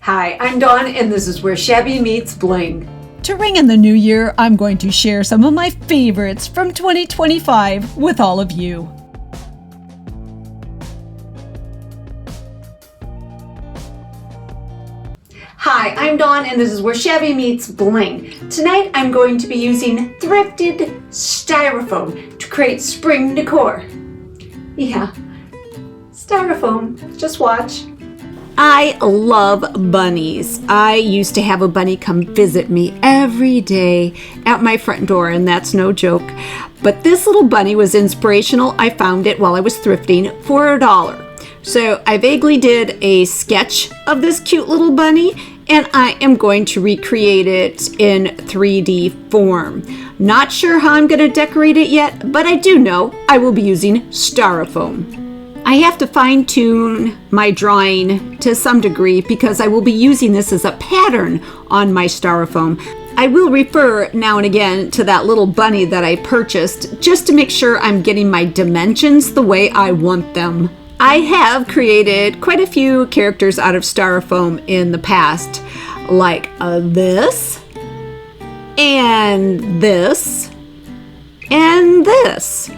Hi, I'm Dawn, and this is where Shabby meets Bling. To ring in the new year, I'm going to share some of my favorites from 2025 with all of you. Hi, I'm Dawn, and this is where Shabby meets Bling. Tonight, I'm going to be using thrifted styrofoam to create spring decor. Yeah, styrofoam. Just watch. I love bunnies. I used to have a bunny come visit me every day at my front door, and that's no joke. But this little bunny was inspirational. I found it while I was thrifting for $1. So I vaguely did a sketch of this cute little bunny, and I am going to recreate it in 3D form. Not sure how I'm going to decorate it yet, but I do know I will be using styrofoam. I have to fine-tune my drawing to some degree because I will be using this as a pattern on my styrofoam. I will refer now and again to that little bunny that I purchased just to make sure I'm getting my dimensions the way I want them. I have created quite a few characters out of styrofoam in the past, like this, and this, and this.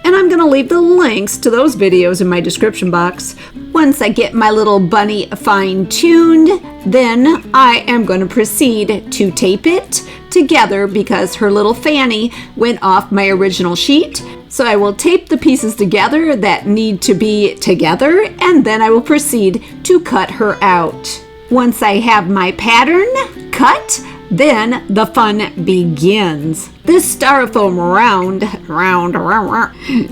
And I'm going to leave the links to those videos in my description box. Once I get my little bunny fine-tuned, then I am going to proceed to tape it together because her little fanny went off my original sheet. So I will tape the pieces together that need to be together, and then I will proceed to cut her out. Once I have my pattern cut, then the fun begins. This styrofoam round,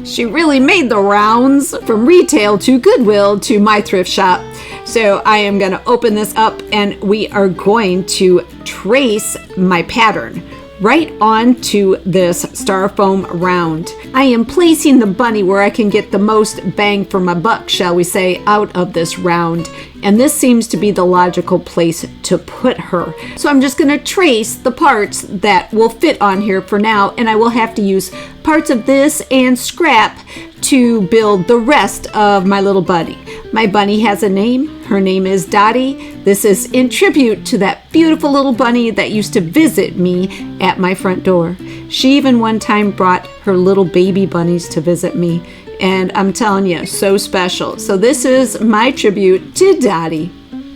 she really made the rounds from retail to Goodwill to my thrift shop. So I am going to open this up and we are going to trace my pattern right onto this styrofoam round. I am placing the bunny where I can get the most bang for my buck, shall we say, out of this round. And this seems to be the logical place to put her. So I'm just going to trace the parts that will fit on here for now, and I will have to use parts of this and scrap to build the rest of my little bunny. My bunny has a name. Her name is Dottie. This is in tribute to that beautiful little bunny that used to visit me at my front door. She even one time brought her little baby bunnies to visit me. And I'm telling you, so special. So this is my tribute to Dottie.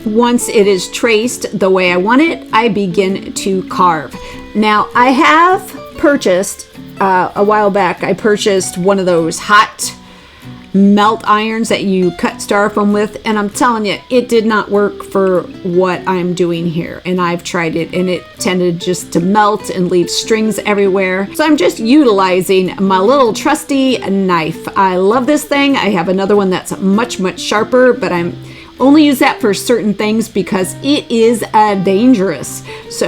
Once it is traced the way I want it, I begin to carve. Now, I have purchased, a while back, I purchased one of those hot melt irons that you cut styrofoam with, and I'm telling you, it did not work for what I'm doing here. And I've tried it, and it tended just to melt and leave strings everywhere. So I'm just utilizing my little trusty knife. I love this thing. I have another one that's much, much sharper, but I'm only use that for certain things because it is dangerous. So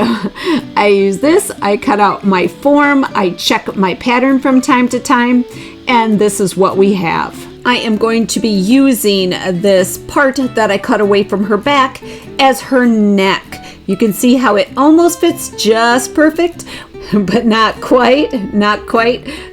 I use this, I cut out my form, I check my pattern from time to time, and this is what we have. I am going to be using this part that I cut away from her back as her neck. You can see how it almost fits just perfect, but not quite.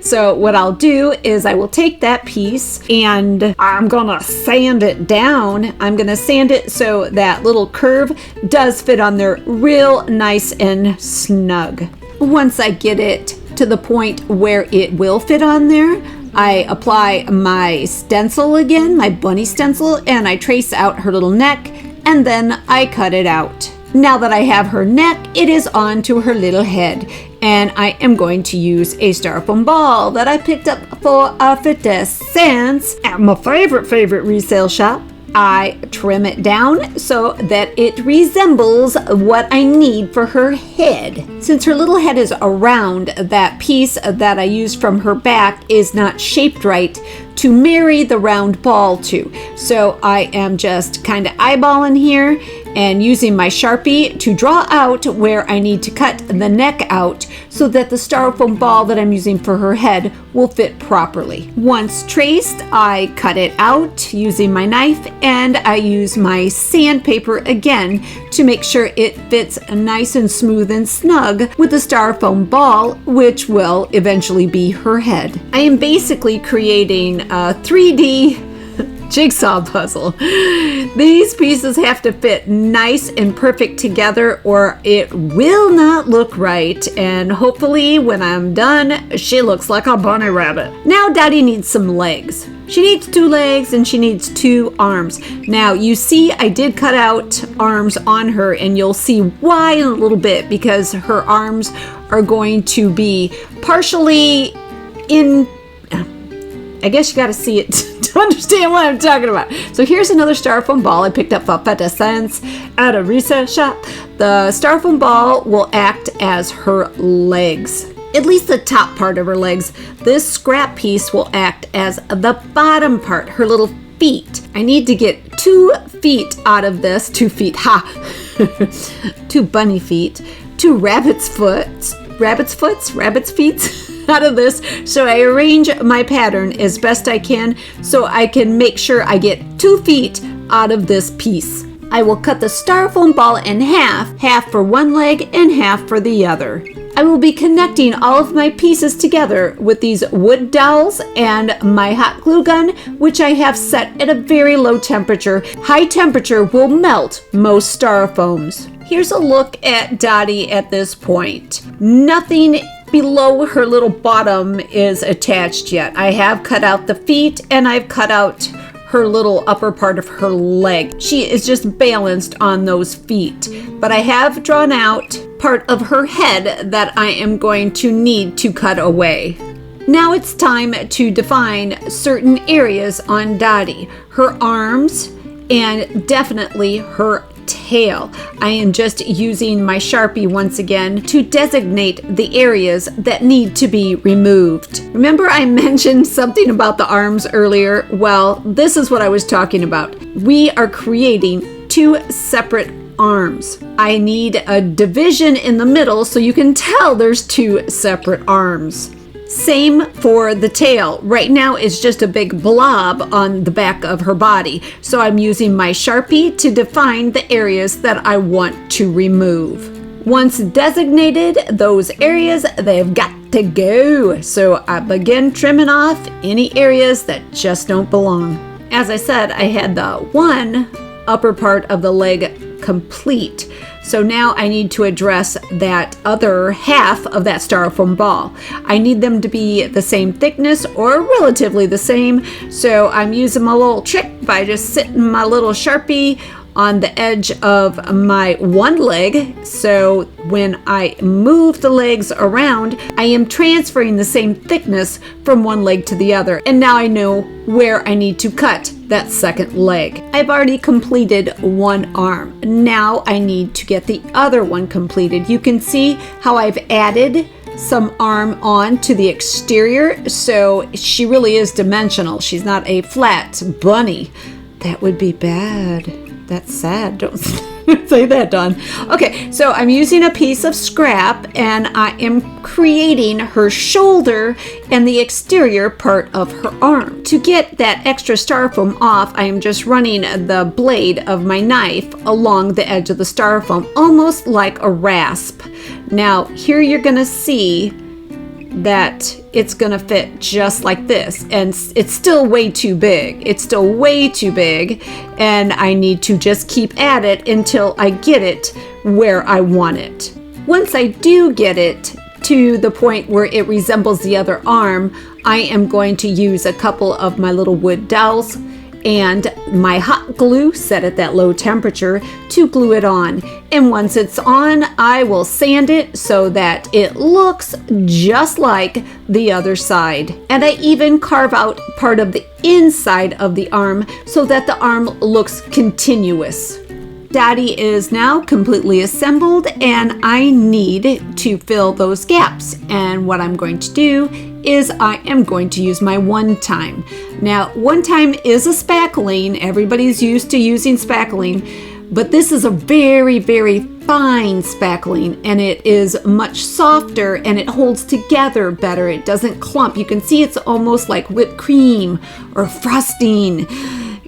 So what I'll do is I will take that piece and I'm gonna sand it down. I'm gonna sand it so that little curve does fit on there real nice and snug. Once I get it to the point where it will fit on there, I apply my stencil again, my bunny stencil, and I trace out her little neck, and then I cut it out. Now that I have her neck, it is on to her little head, and I am going to use a styrofoam ball that I picked up for 50 cents at my favorite resale shop. I trim it down so that it resembles what I need for her head. Since her little head is around, that piece that I used from her back is not shaped right to marry the round ball to. So I am just kind of eyeballing here and using my Sharpie to draw out where I need to cut the neck out so that the styrofoam ball that I'm using for her head will fit properly. Once traced, I cut it out using my knife, and I use my sandpaper again to make sure it fits nice and smooth and snug with the styrofoam ball, which will eventually be her head. I am basically creating a 3D jigsaw puzzle. These pieces have to fit nice and perfect together or it will not look right. And hopefully when I'm done, she looks like a bunny rabbit. Now Dottie needs some legs. She needs 2 legs and she needs 2 arms. Now you see I did cut out arms on her and you'll see why in a little bit because her arms are going to be partially in, I guess you got to see it to understand what I'm talking about. So here's another styrofoam ball I picked up for 50 cents at a resale shop. The styrofoam ball will act as her legs. At least the top part of her legs. This scrap piece will act as the bottom part, her little feet. I need to get 2 feet out of this. 2 feet, ha! 2 bunny feet, 2 rabbit's feet out of this. So I arrange my pattern as best I can so I can make sure I get 2 feet out of this piece. I will cut the styrofoam ball in half for one leg and half for the other. I will be connecting all of my pieces together with these wood dowels and my hot glue gun, which I have set at a very low temperature. High temperature will melt most styrofoams. Here's a look at Dottie at this point. Nothing below her little bottom is attached yet. I have cut out the feet and I've cut out her little upper part of her leg. She is just balanced on those feet. But I have drawn out part of her head that I am going to need to cut away. Now it's time to define certain areas on Dottie. Her arms and definitely her tail. I am just using my Sharpie once again to designate the areas that need to be removed. Remember I mentioned something about the arms earlier? Well, this is what I was talking about. We are creating 2 separate arms. I need a division in the middle so you can tell there's 2 separate arms. Same for the tail. Right now it's just a big blob on the back of her body. So I'm using my Sharpie to define the areas that I want to remove. Once designated those areas, they've got to go. So I begin trimming off any areas that just don't belong. As I said, I had the one upper part of the leg complete. So now I need to address that other half of that styrofoam ball. I need them to be the same thickness or relatively the same. So I'm using my little trick by just sitting my little Sharpie on the edge of my one leg. So when I move the legs around, I am transferring the same thickness from one leg to the other. And now I know where I need to cut that second leg. I've already completed one arm. Now I need to get the other one completed. You can see how I've added some arm on to the exterior. So she really is dimensional. She's not a flat bunny. That would be bad. That's sad. Don't say that, Dawn. Okay, so I'm using a piece of scrap and I am creating her shoulder and the exterior part of her arm. To get that extra styrofoam off, I am just running the blade of my knife along the edge of the styrofoam, almost like a rasp. Now, here you're going to see that it's gonna fit just like this, and it's still way too big. It's still way too big, and I need to just keep at it until I get it where I want it. Once I do get it to the point where it resembles the other arm, I am going to use a couple of my little wood dowels and my hot glue set at that low temperature to glue it on. And once it's on, I will sand it so that it looks just like the other side. And I even carve out part of the inside of the arm so that the arm looks continuous. Dottie is now completely assembled and I need to fill those gaps. And what I'm going to do is I am going to use my one time. Now, one time is a spackling. Everybody's used to using spackling, but this is a very, very fine spackling and it is much softer and it holds together better. It doesn't clump. You can see it's almost like whipped cream or frosting.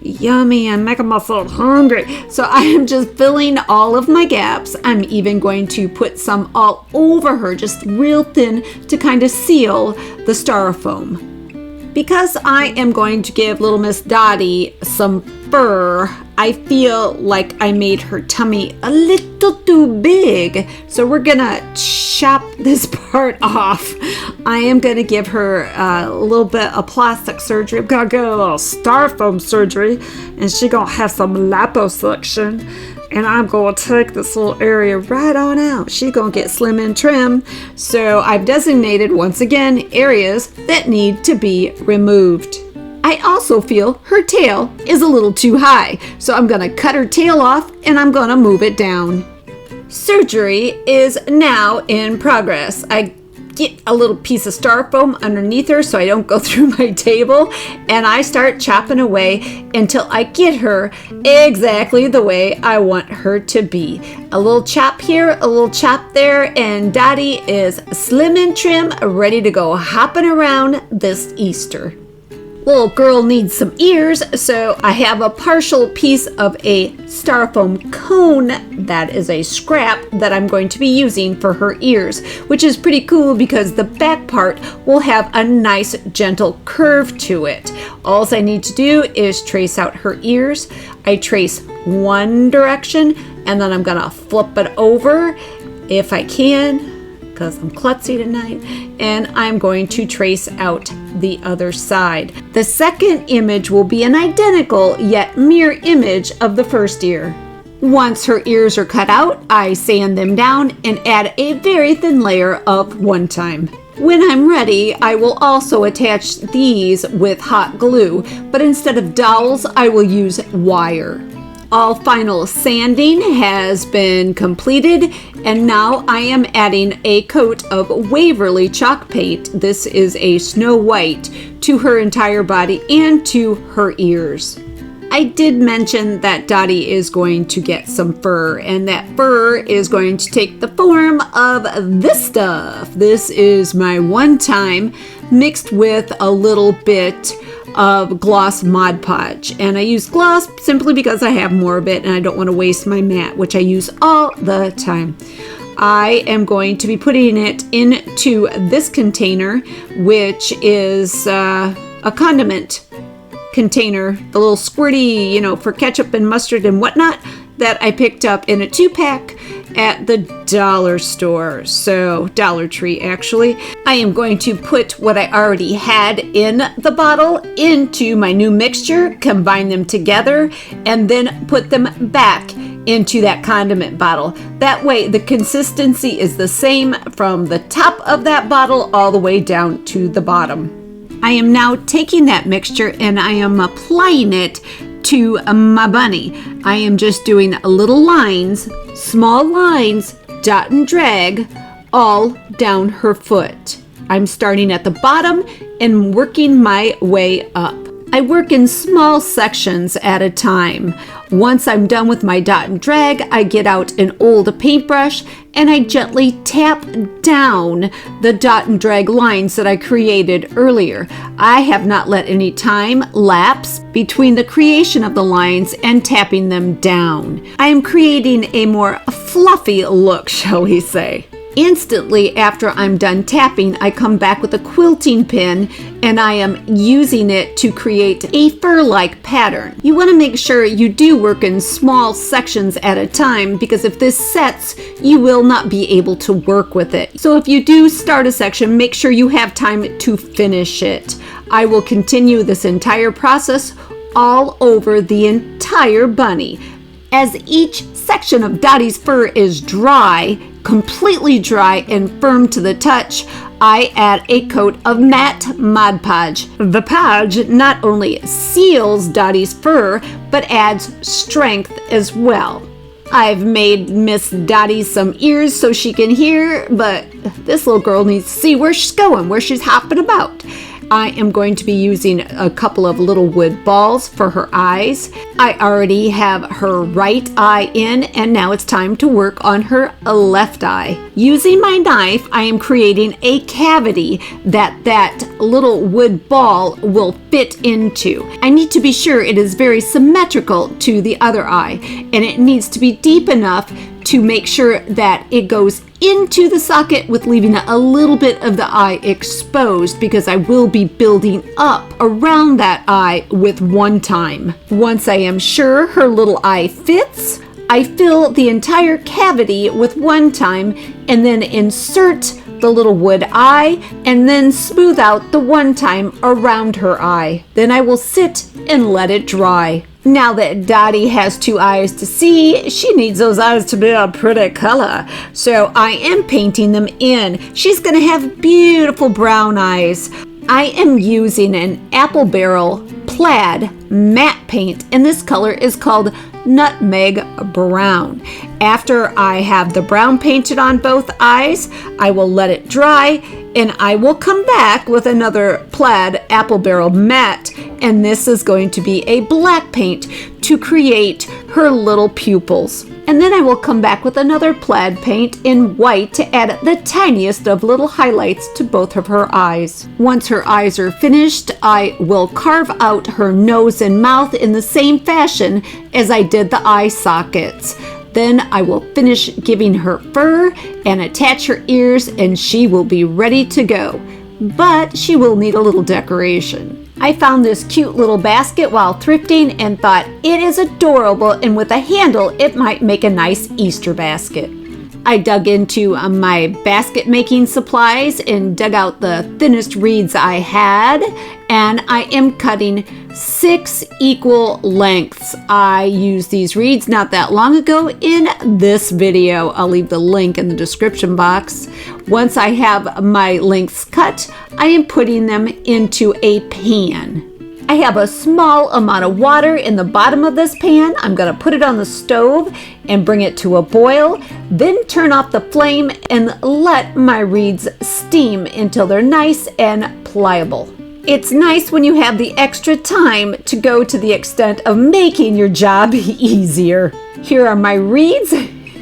Yummy, I'm making myself hungry. So I am just filling all of my gaps. I'm even going to put some all over her, just real thin to kind of seal the styrofoam. Because I am going to give little Miss Dottie some fur, I feel like I made her tummy a little too big. So we're gonna chop this part off. I am gonna give her a little bit of plastic surgery. I'm gonna get a little styrofoam surgery, and she's gonna have some liposuction. And I'm going to take this little area right on out. She's going to get slim and trim. So I've designated, once again, areas that need to be removed. I also feel her tail is a little too high. So I'm going to cut her tail off and I'm going to move it down. Surgery is now in progress. I get a little piece of styrofoam underneath her so I don't go through my table, and I start chopping away until I get her exactly the way I want her to be. A little chop here, a little chop there, and Dottie is slim and trim, ready to go hopping around this Easter. Little girl needs some ears, so I have a partial piece of a styrofoam cone that is a scrap that I'm going to be using for her ears, which is pretty cool because the back part will have a nice gentle curve to it. All I need to do is trace out her ears. I trace one direction and then I'm gonna flip it over if I can, because I'm klutzy tonight, and I'm going to trace out the other side. The second image will be an identical yet mirror image of the first ear. Once her ears are cut out, I sand them down and add a very thin layer of one time. When I'm ready, I will also attach these with hot glue, but instead of dowels, I will use wire. All final sanding has been completed, and now I am adding a coat of Waverly chalk paint. This is a snow white to her entire body and to her ears. I did mention that Dottie is going to get some fur, and that fur is going to take the form of this stuff. This is my one time mixed with a little bit of gloss Mod Podge, and I use gloss simply because I have more of it and I don't want to waste my mat, which I use all the time. I am going to be putting it into this container, which is a condiment container, the little squirty, for ketchup and mustard and whatnot, that I picked up in a 2-pack at the dollar store, so Dollar Tree actually. I am going to put what I already had in the bottle into my new mixture, combine them together, and then put them back into that condiment bottle. That way the consistency is the same from the top of that bottle all the way down to the bottom. I am now taking that mixture and I am applying it to my bunny. I am just doing little lines, small lines, dot and drag all down her foot. I'm starting at the bottom and working my way up. I work in small sections at a time. Once I'm done with my dot and drag, I get out an old paintbrush and I gently tap down the dot and drag lines that I created earlier. I have not let any time lapse between the creation of the lines and tapping them down. I am creating a more fluffy look, shall we say. Instantly after I'm done tapping, I come back with a quilting pin and I am using it to create a fur-like pattern. You want to make sure you do work in small sections at a time, because if this sets, you will not be able to work with it. So if you do start a section, make sure you have time to finish it. I will continue this entire process all over the entire bunny. As each section of Dottie's fur is dry, completely dry and firm to the touch, I add a coat of matte Mod Podge. The Podge not only seals Dottie's fur, but adds strength as well. I've made Miss Dottie some ears so she can hear, but this little girl needs to see where she's going, where she's hopping about. I am going to be using a couple of little wood balls for her eyes. I already have her right eye in, and now it's time to work on her left eye. Using my knife, I am creating a cavity that little wood ball will fit into. I need to be sure it is very symmetrical to the other eye, and it needs to be deep enough to make sure that it goes into the socket with leaving a little bit of the eye exposed, because I will be building up around that eye with one time. Once I am sure her little eye fits, I fill the entire cavity with one time and then insert the little wood eye and then smooth out the one time around her eye. Then I will sit and let it dry. Now that Dottie has two eyes to see, she needs those eyes to be a pretty color. So I am painting them in. She's gonna have beautiful brown eyes. I am using an apple barrel plaid matte paint, and this color is called Nutmeg Brown. After I have the brown painted on both eyes, I will let it dry, and I will come back with another plaid apple barrel matte, and this is going to be a black paint to create her little pupils. And then I will come back with another plaid paint in white to add the tiniest of little highlights to both of her eyes. Once her eyes are finished, I will carve out her nose and mouth in the same fashion as I did the eye sockets. Then I will finish giving her fur and attach her ears, and she will be ready to go. But she will need a little decoration. I found this cute little basket while thrifting and thought it is adorable, and with a handle it might make a nice Easter basket. I dug into my basket making supplies and dug out the thinnest reeds I had, and I am cutting 6 equal lengths. I used these reeds not that long ago in this video. I'll leave the link in the description box. Once I have my lengths cut, I am putting them into a pan. I have a small amount of water in the bottom of this pan. I'm going to put it on the stove and bring it to a boil, then turn off the flame and let my reeds steam until they're nice and pliable. It's nice when you have the extra time to go to the extent of making your job easier. Here are my reeds,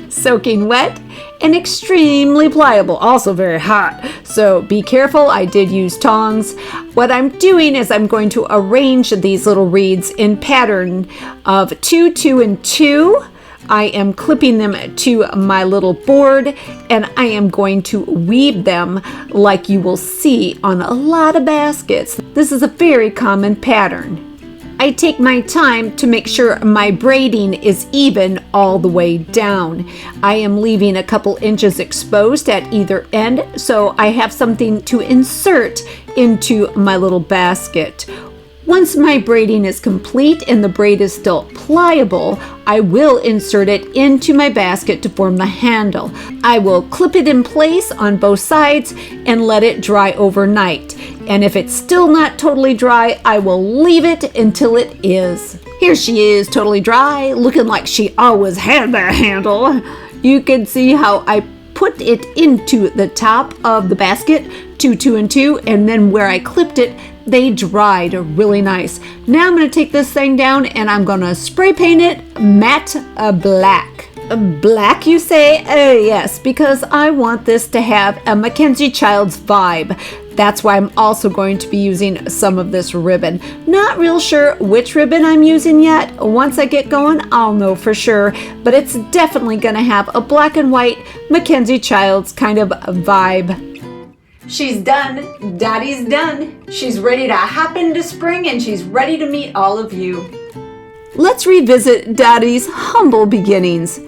soaking wet and extremely pliable, also very hot. So be careful, I did use tongs. What I'm doing is I'm going to arrange these little reeds in pattern of 2, 2, and 2. I am clipping them to my little board, and I am going to weave them like you will see on a lot of baskets. This is a very common pattern. I take my time to make sure my braiding is even all the way down. I am leaving a couple inches exposed at either end, so I have something to insert into my little basket. Once my braiding is complete and the braid is still pliable, I will insert it into my basket to form the handle. I will clip it in place on both sides and let it dry overnight. And if it's still not totally dry, I will leave it until it is. Here she is, totally dry, looking like she always had that handle. You can see how I put it into the top of the basket, 2, 2, and 2, and then where I clipped it, they dried really nice. Now I'm going to take this thing down and I'm going to spray paint it matte black. Black, you say? Yes, because I want this to have a Mackenzie Childs vibe. That's why I'm also going to be using some of this ribbon. Not real sure which ribbon I'm using yet. Once I get going, I'll know for sure. But it's definitely going to have a black and white Mackenzie Childs kind of vibe. She's done. Dottie's done. She's ready to hop into spring, and she's ready to meet all of you. Let's revisit Dottie's humble beginnings.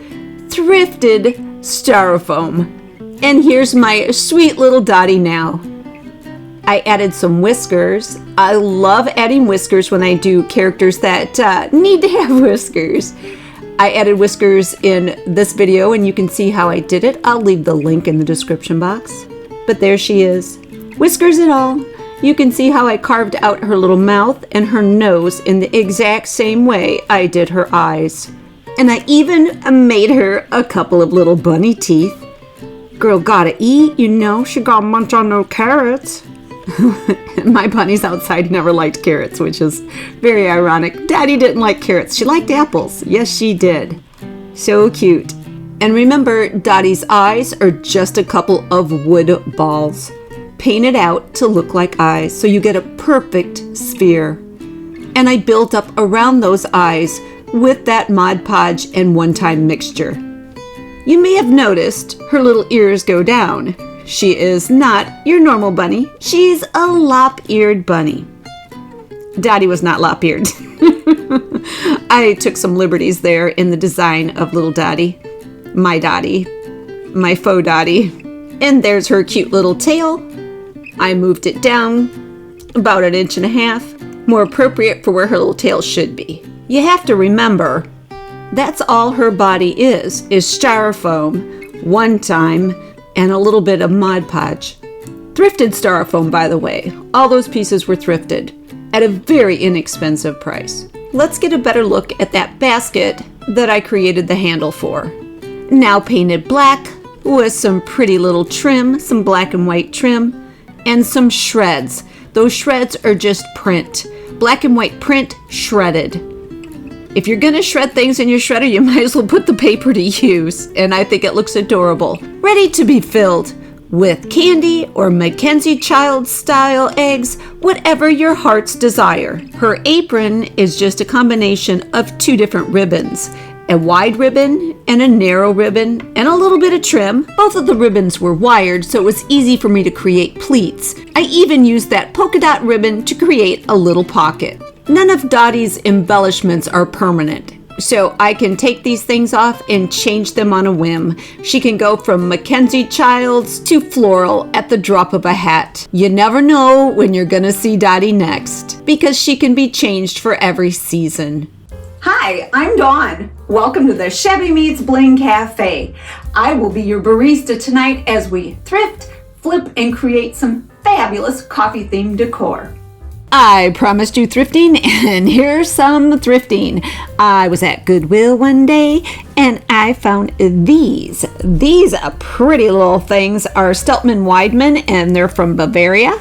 Thrifted styrofoam. And here's my sweet little Dottie now. I added some whiskers. I love adding whiskers when I do characters that need to have whiskers. I added whiskers in this video, and you can see how I did it. I'll leave the link in the description box. But there she is, whiskers and all. You can see how I carved out her little mouth and her nose in the exact same way I did her eyes. And I even made her a couple of little bunny teeth. Girl gotta eat, you know, she gotta munch on no carrots. My bunnies outside never liked carrots, which is very ironic. Daddy didn't like carrots, she liked apples. Yes, she did. So cute. And remember, Dottie's eyes are just a couple of wood balls painted out to look like eyes, so you get a perfect sphere. And I built up around those eyes with that Mod Podge and one-time mixture. You may have noticed her little ears go down. She is not your normal bunny. She's a lop-eared bunny. Dottie was not lop-eared. I took some liberties there in the design of little Dottie. My faux Dottie. And there's her cute little tail. I moved it down about 1.5 inches, more appropriate for where her little tail should be. You have to remember, that's all her body is styrofoam, one time, and a little bit of Mod Podge. Thrifted styrofoam, by the way. All those pieces were thrifted at a very inexpensive price. Let's get a better look at that basket that I created the handle for. Now painted black with some pretty little trim, some black and white trim, and some shreds. Those shreds are just print. Black and white print shredded. If you're gonna shred things in your shredder, you might as well put the paper to use, and I think it looks adorable. Ready to be filled with candy or Mackenzie Child style eggs, whatever your heart's desire. Her apron is just a combination of 2 different ribbons, a wide ribbon and a narrow ribbon, and a little bit of trim. Both of the ribbons were wired, so it was easy for me to create pleats. I even used that polka dot ribbon to create a little pocket. None of Dottie's embellishments are permanent, so I can take these things off and change them on a whim. She can go from Mackenzie Childs to floral at the drop of a hat. You never know when you're gonna see Dottie next, because she can be changed for every season. Hi, I'm Dawn. Welcome to the Shabby Meets Bling Cafe. I will be your barista tonight as we thrift, flip, and create some fabulous coffee-themed decor. I promised you thrifting, and here's some thrifting. I was at Goodwill one day, and I found these. These pretty little things are Steltman Weidman, and they're from Bavaria,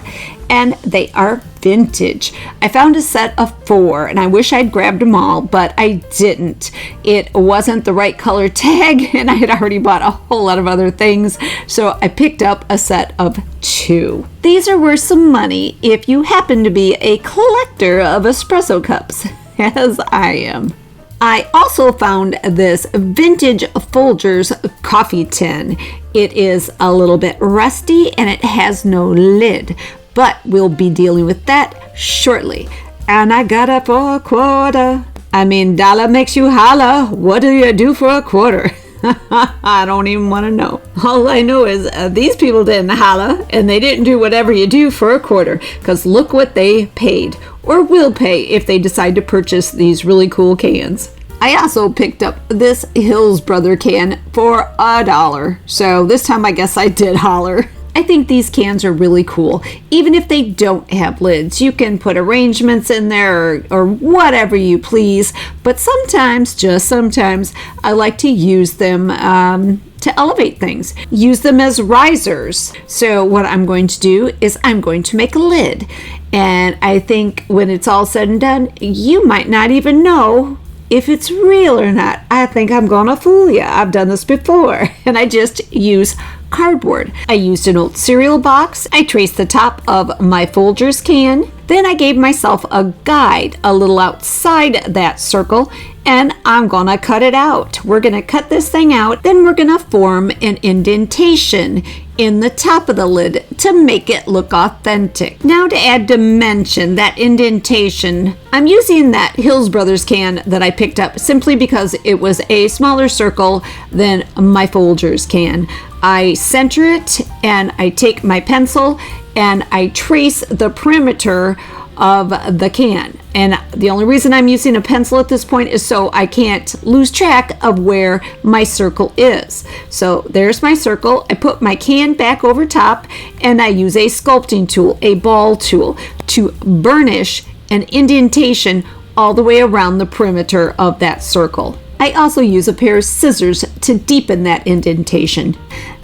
and they are vintage. I found a set of 4, and I wish I'd grabbed them all, but I didn't. It wasn't the right color tag, and I had already bought a whole lot of other things, so I picked up a set of 2. These are worth some money if you happen to be a collector of espresso cups, as I am. I also found this vintage Folgers coffee tin. It is a little bit rusty, and it has no lid, but we'll be dealing with that shortly. And I got it for $1. I mean, dollar makes you holla. What do you do for $1? I don't even want to know. All I know is these people didn't holla, and they didn't do whatever you do for $1, because look what they paid, or will pay if they decide to purchase these really cool cans. I also picked up this Hills Brother can for $1, so this time I guess I did holler. I think these cans are really cool. Even if they don't have lids, you can put arrangements in there or whatever you please. But sometimes, just sometimes, I like to use them to elevate things. Use them as risers. So what I'm going to do is I'm going to make a lid. And I think when it's all said and done, you might not even know if it's real or not. I think I'm gonna fool you. I've done this before. And I just use cardboard. I used an old cereal box. I traced the top of my Folgers can. Then I gave myself a guide a little outside that circle, and I'm gonna cut it out. We're gonna cut this thing out, then we're gonna form an indentation in the top of the lid to make it look authentic. Now to add dimension, that indentation, I'm using that Hills Brothers can that I picked up simply because it was a smaller circle than my Folgers can. I center it, and I take my pencil and I trace the perimeter of the can. And the only reason I'm using a pencil at this point is so I can't lose track of where my circle is. So there's my circle. I put my can back over top, and I use a sculpting tool, a ball tool, to burnish an indentation all the way around the perimeter of that circle. I also use a pair of scissors to deepen that indentation.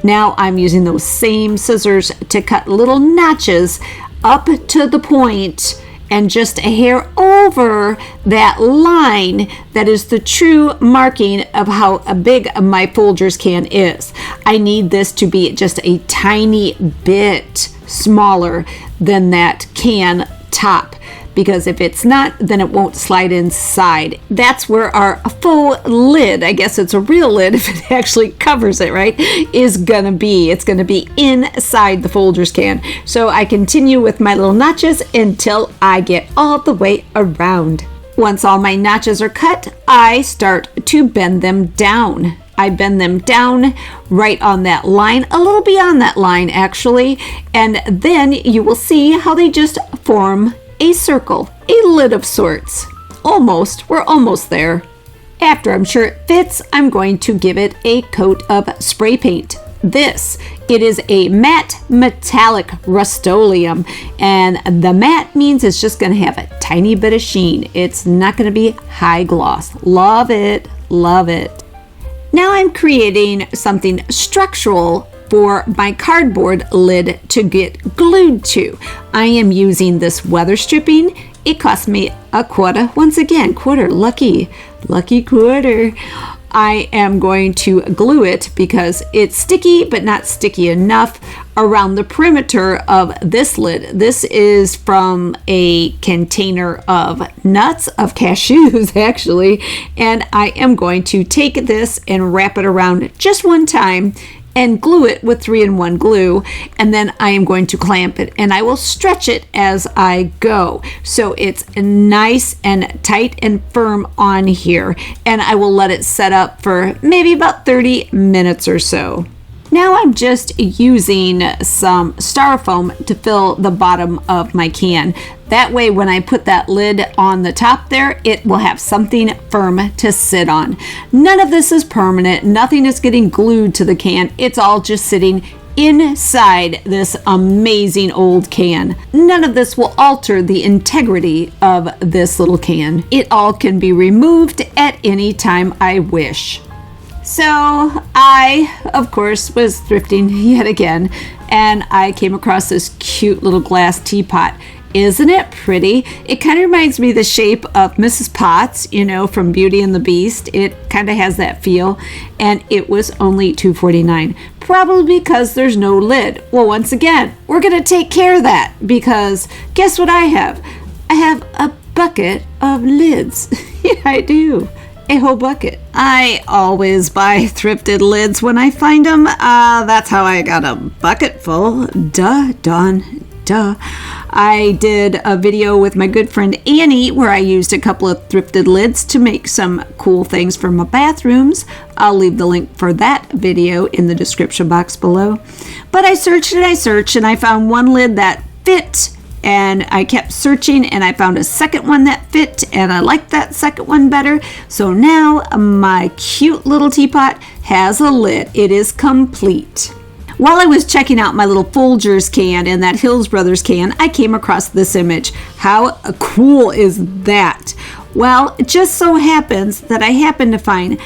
Now I'm using those same scissors to cut little notches up to the point and just a hair over that line that is the true marking of how big my Folgers can is. I need this to be just a tiny bit smaller than that can top. because if it's not, then it won't slide inside. That's where our faux lid, I guess it's a real lid if it actually covers it, right, is gonna be. It's gonna be inside the Folgers can. So I continue with my little notches until I get all the way around. Once all my notches are cut, I start to bend them down. I bend them down right on that line, a little beyond that line actually, and then you will see how they just form a circle, a lid of sorts. Almost, we're almost there. After I'm sure it fits, I'm going to give it a coat of spray paint. It is a matte metallic Rust-Oleum, and the matte means it's just going to have a tiny bit of sheen. It's not going to be high gloss. Love it, love it. Now I'm creating something structural for my cardboard lid to get glued to. I am using this weather stripping. It cost me a quarter. Once again, quarter, lucky quarter. I am going to glue it because it's sticky but not sticky enough around the perimeter of this lid. This is from a container of nuts, of cashews actually, and I am going to take this and wrap it around just one time and glue it with 3-in-1 glue, and then I am going to clamp it, and I will stretch it as I go so it's nice and tight and firm on here, and I will let it set up for maybe about 30 minutes or so. Now I'm just using some styrofoam to fill the bottom of my can. That way when I put that lid on the top there, it will have something firm to sit on. None of this is permanent. Nothing is getting glued to the can. It's all just sitting inside this amazing old can. None of this will alter the integrity of this little can. It all can be removed at any time I wish. So I, of course, was thrifting yet again, and I came across this cute little glass teapot. Isn't it pretty? It kind of reminds me of the shape of Mrs. Potts, you know, from Beauty and the Beast. It kind of has that feel, and it was only $2.49, probably because there's no lid. Well, once again, we're going to take care of that because guess what I have? I have a bucket of lids. Yeah, I do. A whole bucket. I always buy thrifted lids when I find them. That's how I got a bucket full. Duh. I did a video with my good friend Annie where I used a couple of thrifted lids to make some cool things for my bathrooms. I'll leave the link for that video in the description box below. But I searched and I found one lid that fit, and I kept searching and I found a second one that fit, and I liked that second one better. So now my cute little teapot has a lid. It is complete. While I was checking out my little Folgers can and that Hills Brothers can, I came across this image. How cool is that? Well, it just so happens that I happened to find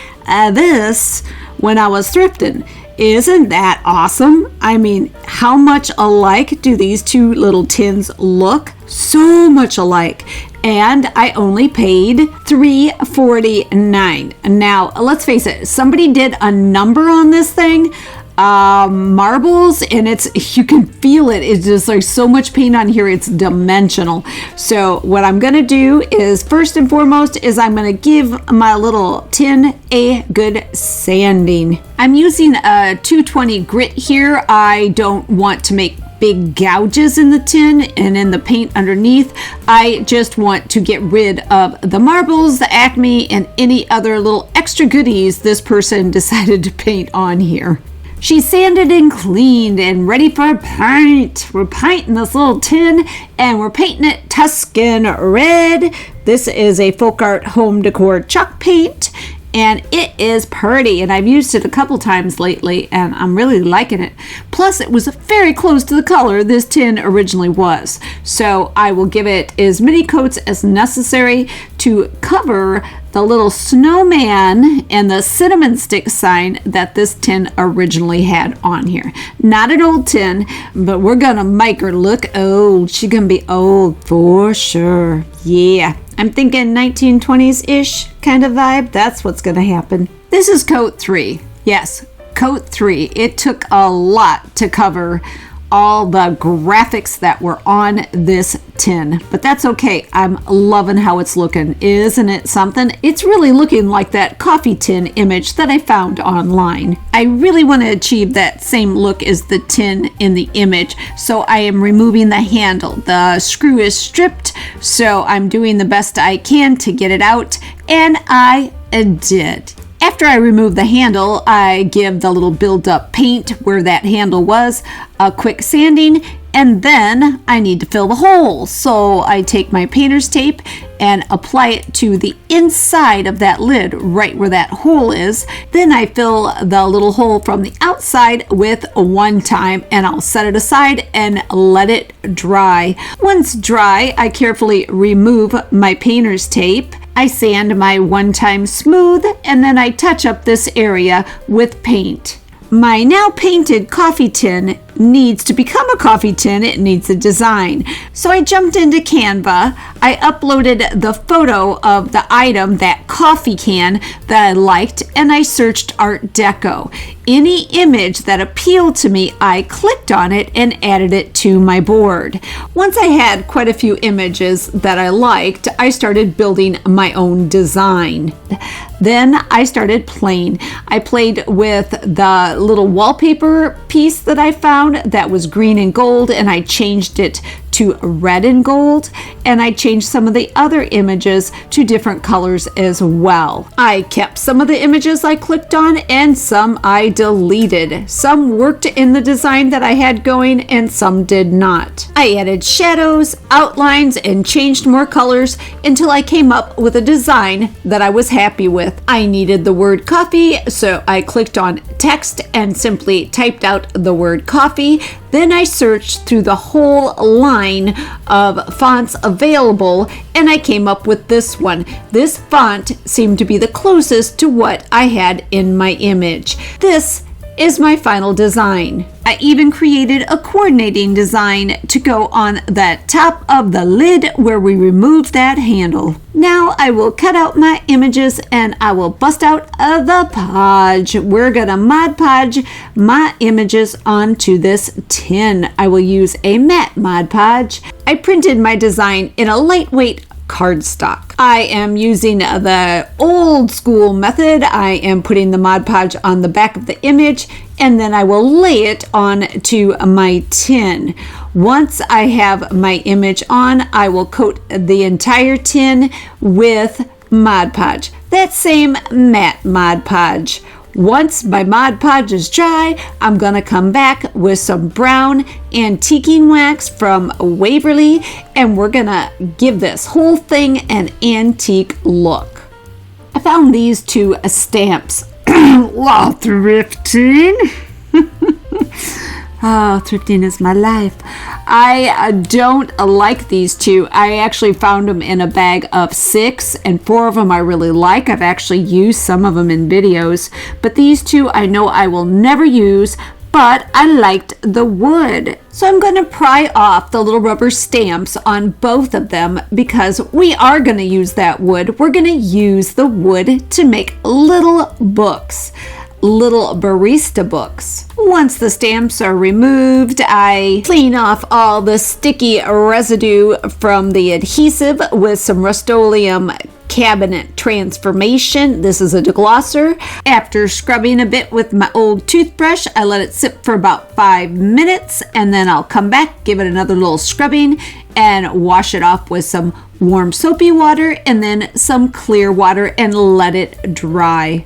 this when I was thrifting. Isn't that awesome? I mean, how much alike do these two little tins look? So much alike. And I only paid $3.49. Now, let's face it, somebody did a number on this thing. Marbles, and you can feel it. It's just like so much paint on here. It's dimensional. So what I'm gonna do is, first and foremost, is I'm gonna give my little tin a good sanding. I'm using a 220 grit here. I don't want to make big gouges in the tin and in the paint underneath. I just want to get rid of the marbles, the acme, and any other little extra goodies this person decided to paint on here. She's sanded and cleaned and ready for paint. We're painting this little tin, and we're painting it Tuscan red. This is a folk art home decor chalk paint, and it is pretty, and I've used it a couple times lately, and I'm really liking it. Plus, it was very close to the color this tin originally was. So I will give it as many coats as necessary to cover the little snowman and the cinnamon stick sign that this tin originally had on here. Not an old tin, but we're gonna make her look old. She's gonna be old for sure. Yeah, I'm thinking 1920s-ish kind of vibe. That's what's gonna happen. This is coat 3. Yes, coat 3. It took a lot to cover all the graphics that were on this tin, but that's okay. I'm loving how it's looking. Isn't it something? It's really looking like that coffee tin image that I found online. I really want to achieve that same look as the tin in the image, so I am removing the handle. The screw is stripped, so I'm doing the best I can to get it out, and I did. After I remove the handle, I give the little build-up paint where that handle was a quick sanding, and then I need to fill the hole. So I take my painter's tape and apply it to the inside of that lid, right where that hole is. Then I fill the little hole from the outside with one time, and I'll set it aside and let it dry. Once dry, I carefully remove my painter's tape. I sand my one time smooth, and then I touch up this area with paint. My now painted coffee tin needs to become a coffee tin. It needs a design. So I jumped into Canva. I uploaded the photo of the item, that coffee can that I liked, and I searched Art Deco. Any image that appealed to me, I clicked on it and added it to my board. Once I had quite a few images that I liked, I started building my own design. Then I started playing. I played with the little wallpaper piece that I found that was green and gold, and I changed it to red and gold, and I changed some of the other images to different colors as well. I kept some of the images I clicked on, and some I deleted. Some worked in the design that I had going, and some did not. I added shadows, outlines, and changed more colors until I came up with a design that I was happy with. I needed the word coffee, so I clicked on text and simply typed out the word coffee. Then I searched through the whole line of fonts available, and I came up with this one. This font seemed to be the closest to what I had in my image. This is my final design. I even created a coordinating design to go on the top of the lid where we removed that handle. Now I will cut out my images and I will bust out the podge. We're gonna Mod Podge my images onto this tin. I will use a matte Mod Podge. I printed my design in a lightweight cardstock. I am using the old school method. I am putting the Mod Podge on the back of the image, and then I will lay it on to my tin. Once I have my image on, I will coat the entire tin with Mod Podge. That same matte Mod Podge. Once my Mod Podge is dry, I'm gonna come back with some brown antiquing wax from Waverly, and we're gonna give this whole thing an antique look. I found these two stamps while thrifting. Oh, thrifting is my life. I don't like these two. I actually found them in a bag of 6, and 4 of them I really like. I've actually used some of them in videos, but these two I know I will never use, but I liked the wood. So I'm going to pry off the little rubber stamps on both of them because we are going to use that wood. We're going to use the wood to make little books. Little barista books. Once the stamps are removed, I clean off all the sticky residue from the adhesive with some Rust-Oleum Cabinet Transformation. This is a deglosser. After scrubbing a bit with my old toothbrush, I let it sit for about 5 minutes, and then I'll come back, give it another little scrubbing, and wash it off with some warm soapy water and then some clear water and let it dry.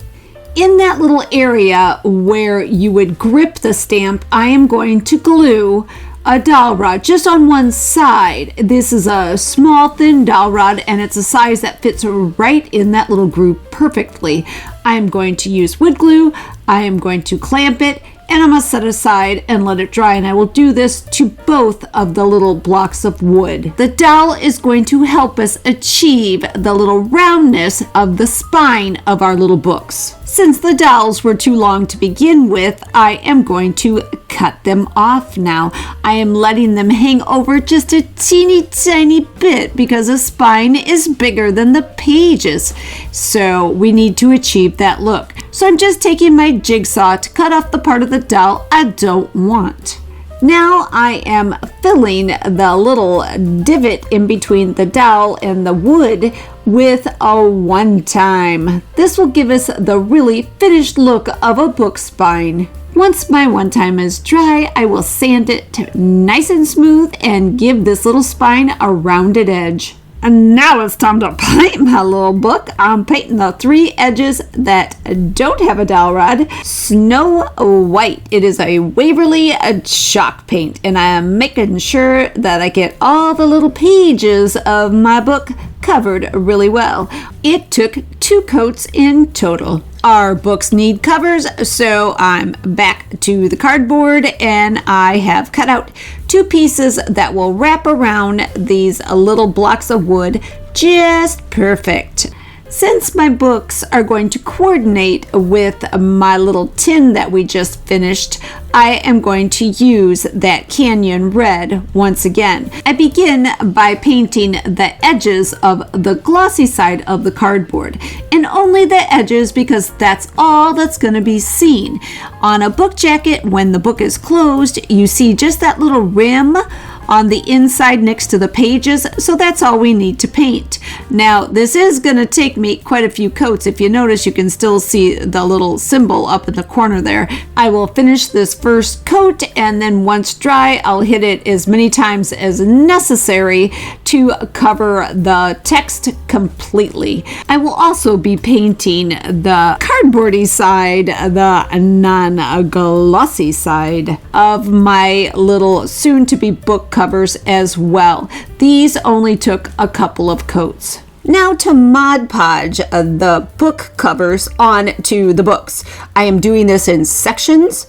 In that little area where you would grip the stamp, I am going to glue a dowel rod just on one side. This is a small thin dowel rod, and it's a size that fits right in that little groove perfectly. I'm going to use wood glue. I am going to clamp it, and I'm going to set it aside and let it dry, and I will do this to both of the little blocks of wood. The dowel is going to help us achieve the little roundness of the spine of our little books. Since the dowels were too long to begin with, I am going to cut them off now. I am letting them hang over just a teeny tiny bit because the spine is bigger than the pages. So we need to achieve that look. So I'm just taking my jigsaw to cut off the part of the dowel I don't want. Now I am filling the little divot in between the dowel and the wood with a one-time. This will give us the really finished look of a book spine. Once my one-time is dry, I will sand it nice and smooth and give this little spine a rounded edge. And now it's time to paint my little book. I'm painting the 3 edges that don't have a dowel rod snow white. It is a Waverly chalk paint, and I am making sure that I get all the little pages of my book covered really well. It took 2 coats in total. Our books need covers, so I'm back to the cardboard, and I have cut out 2 pieces that will wrap around these little blocks of wood just perfect. Since my books are going to coordinate with my little tin that we just finished, I am going to use that Canyon Red once again. I begin by painting the edges of the glossy side of the cardboard, and only the edges because that's all that's going to be seen. On a book jacket, when the book is closed, you see just that little rim on the inside next to the pages, so that's all we need to paint. Now, this is going to take me quite a few coats. If you notice, you can still see the little symbol up in the corner there. I will finish this first coat, and then once dry, I'll hit it as many times as necessary to cover the text completely. I will also be painting the cardboardy side, the non-glossy side of my little soon-to-be book covers as well. These only took a couple of coats. Now to Mod Podge the book covers onto the books. I am doing this in sections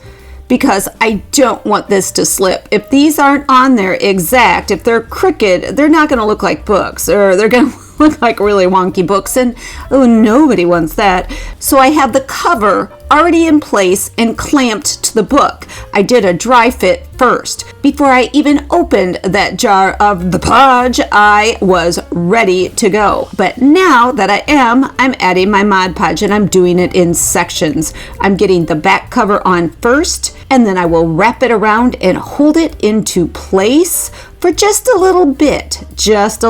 because I don't want this to slip. If these aren't on there exact, if they're crooked, they're not going to look like books, or they're going to look like really wonky books, and nobody wants that. So I have the cover already in place and clamped to the book. I did a dry fit first. Before I even opened that jar of the podge, I was ready to go. But now that I'm adding my Mod Podge, and I'm doing it in sections. I'm getting the back cover on first, and then I will wrap it around and hold it into place for just a little bit, just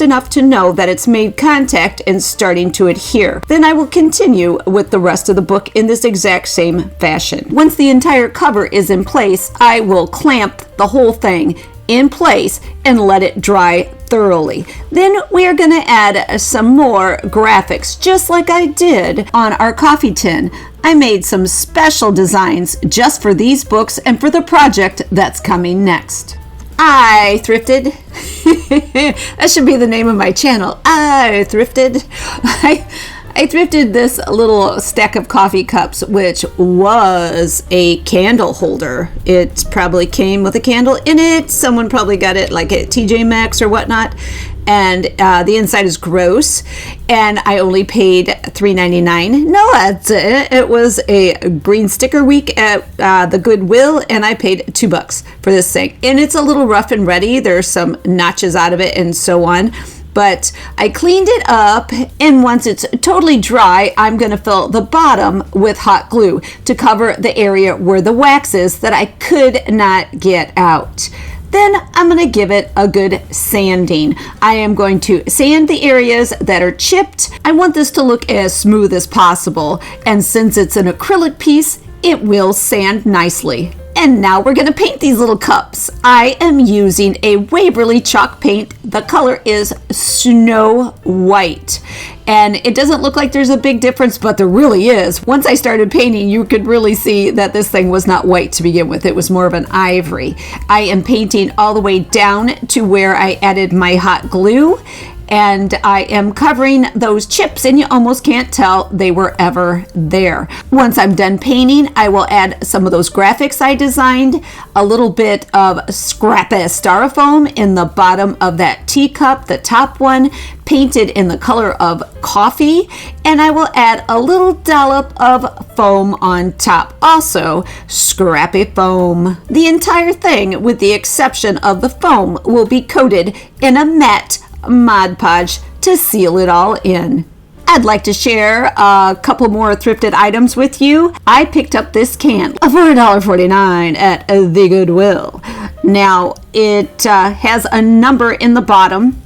enough to know that it's made contact and starting to adhere. Then I will continue with the rest of the book in this exact same fashion. Once the entire cover is in place, I will clamp the whole thing in place and let it dry thoroughly. Then we are going to add some more graphics, just like I did on our coffee tin. I made some special designs just for these books and for the project that's coming next. I thrifted. That should be the name of my channel. I thrifted. I thrifted this little stack of coffee cups, which was a candle holder. It probably came with a candle in it. Someone probably got it like at TJ Maxx or whatnot. And the inside is gross, and I only paid $3.99. No, that's it. It was a green sticker week at the Goodwill, and I paid $2 for this thing. And it's a little rough and ready. There's some notches out of it and so on. But I cleaned it up, and once it's totally dry, I'm going to fill the bottom with hot glue to cover the area where the wax is that I could not get out. Then I'm going to give it a good sanding. I am going to sand the areas that are chipped. I want this to look as smooth as possible, and since it's an acrylic piece, it will sand nicely. And now we're going to paint these little cups. I am using a Waverly chalk paint. The color is Snow White. And it doesn't look like there's a big difference, but there really is. Once I started painting, you could really see that this thing was not white to begin with. It was more of an ivory. I am painting all the way down to where I added my hot glue. And I am covering those chips, and you almost can't tell they were ever there. Once I'm done painting, I will add some of those graphics I designed, a little bit of scrappy styrofoam in the bottom of that teacup, the top one, painted in the color of coffee, and I will add a little dollop of foam on top, also scrappy foam. The entire thing, with the exception of the foam, will be coated in a matte Mod Podge to seal it all in. I'd like to share a couple more thrifted items with you. I picked up this can for $1.49 at the Goodwill. Now, it has a number in the bottom,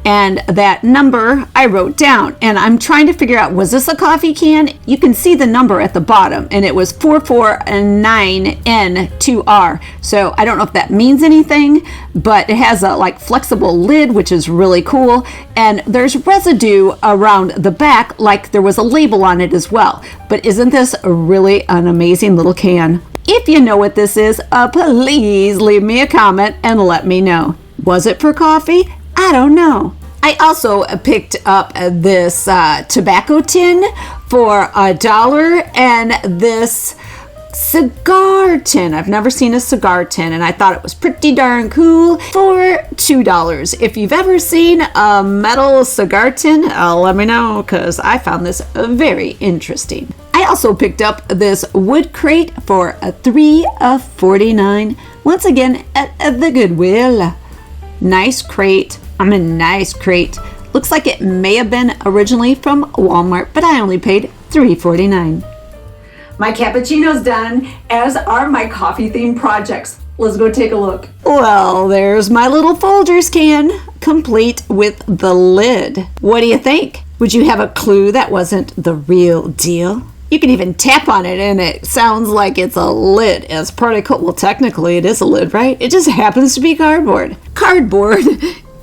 and that number I wrote down, and I'm trying to figure out, was this a coffee can? You can see the number at the bottom, and it was 449N2R. So I don't know if that means anything, but it has a like flexible lid, which is really cool, and there's residue around the back like there was a label on it as well. But isn't this really an amazing little can? If you know what this is, please leave me a comment and let me know. Was it for coffee? I don't know. I also picked up this tobacco tin for $1 and this cigar tin. I've never seen a cigar tin, and I thought it was pretty darn cool for $2. If you've ever seen a metal cigar tin, let me know, because I found this very interesting. I also picked up this wood crate for $3.49, once again at the Goodwill. Nice crate. Nice crate. Looks like it may have been originally from Walmart, but I only paid $3.49. My cappuccino's done, as are my coffee themed projects. Let's go take a look. Well, there's my little Folgers can, complete with the lid. What do you think? Would you have a clue that wasn't the real deal? You can even tap on it and it sounds like it's a lid. It's pretty cool. Well, technically it is a lid, right? It just happens to be cardboard. Cardboard,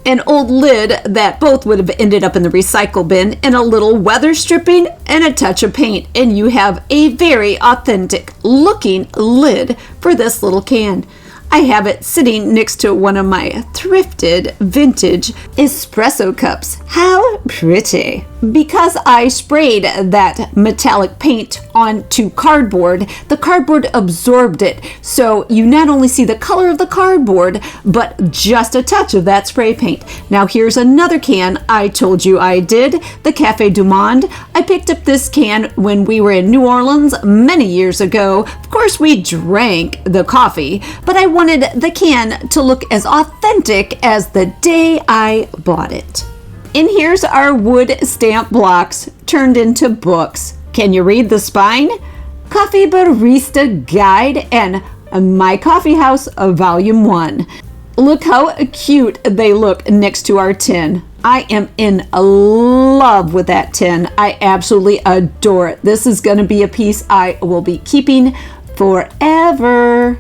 an old lid that both would have ended up in the recycle bin, and a little weather stripping and a touch of paint. And you have a very authentic looking lid for this little can. I have it sitting next to one of my thrifted vintage espresso cups. How pretty. Because I sprayed that metallic paint onto cardboard, the cardboard absorbed it. So you not only see the color of the cardboard, but just a touch of that spray paint. Now here's another can I told you I did, the Café du Monde. I picked up this can when we were in New Orleans many years ago. Of course, we drank the coffee, but I wanted the can to look as authentic as the day I bought it. And here's our wood stamp blocks turned into books. Can you read the spine? Coffee Barista Guide and My Coffee House Volume 1. Look how cute they look next to our tin. I am in love with that tin. I absolutely adore it. This is going to be a piece I will be keeping forever.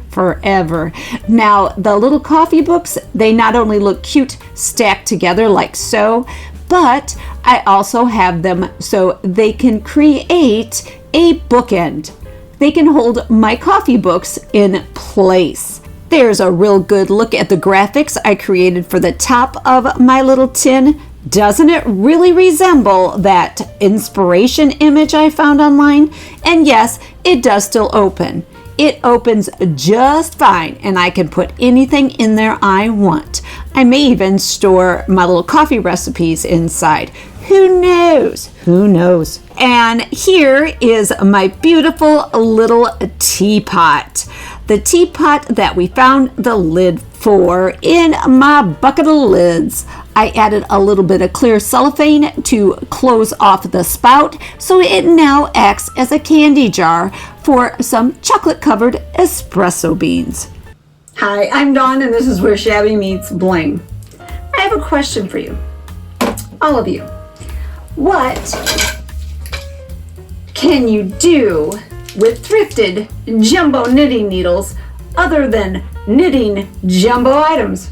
Now, the little coffee books, they not only look cute stacked together like so, but I also have them so they can create a bookend. They can hold my coffee books in place. There's a real good look at the graphics I created for the top of my little tin. Doesn't it really resemble that inspiration image I found online? And yes, it does still open. It opens just fine, and I can put anything in there I want. I may even store my little coffee recipes inside. Who knows? Who knows? And here is my beautiful little teapot. The teapot that we found the lid for in my bucket of lids. I added a little bit of clear cellophane to close off the spout, so it now acts as a candy jar for some chocolate-covered espresso beans. Hi, I'm Dawn, and this is where Shabby meets Bling. I have a question for you, all of you. What can you do with thrifted jumbo knitting needles other than knitting jumbo items?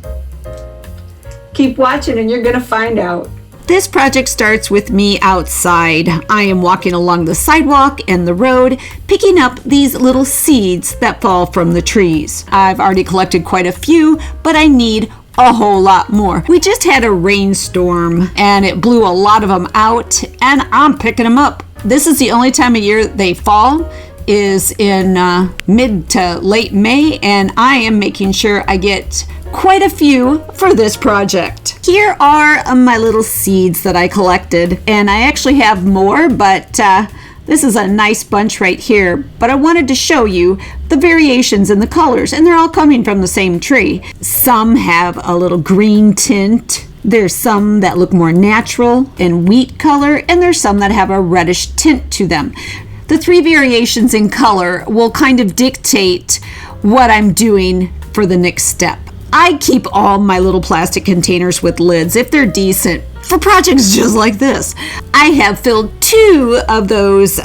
Keep watching and you're gonna find out. This project starts with me outside. I am walking along the sidewalk and the road, picking up these little seeds that fall from the trees. I've already collected quite a few, but I need a whole lot more. We just had a rainstorm and it blew a lot of them out, and I'm picking them up. This is the only time of year they fall, is in mid to late May, and I am making sure I get quite a few for this project. Here are my little seeds that I collected, and I actually have more, but this is a nice bunch right here. But I wanted to show you the variations in the colors, and they're all coming from the same tree. Some have a little green tint, There's some that look more natural and wheat color, and there's some that have a reddish tint to them. The 3 variations in color will kind of dictate what I'm doing for the next step. I keep all my little plastic containers with lids if they're decent for projects just like this. I have filled 2 of those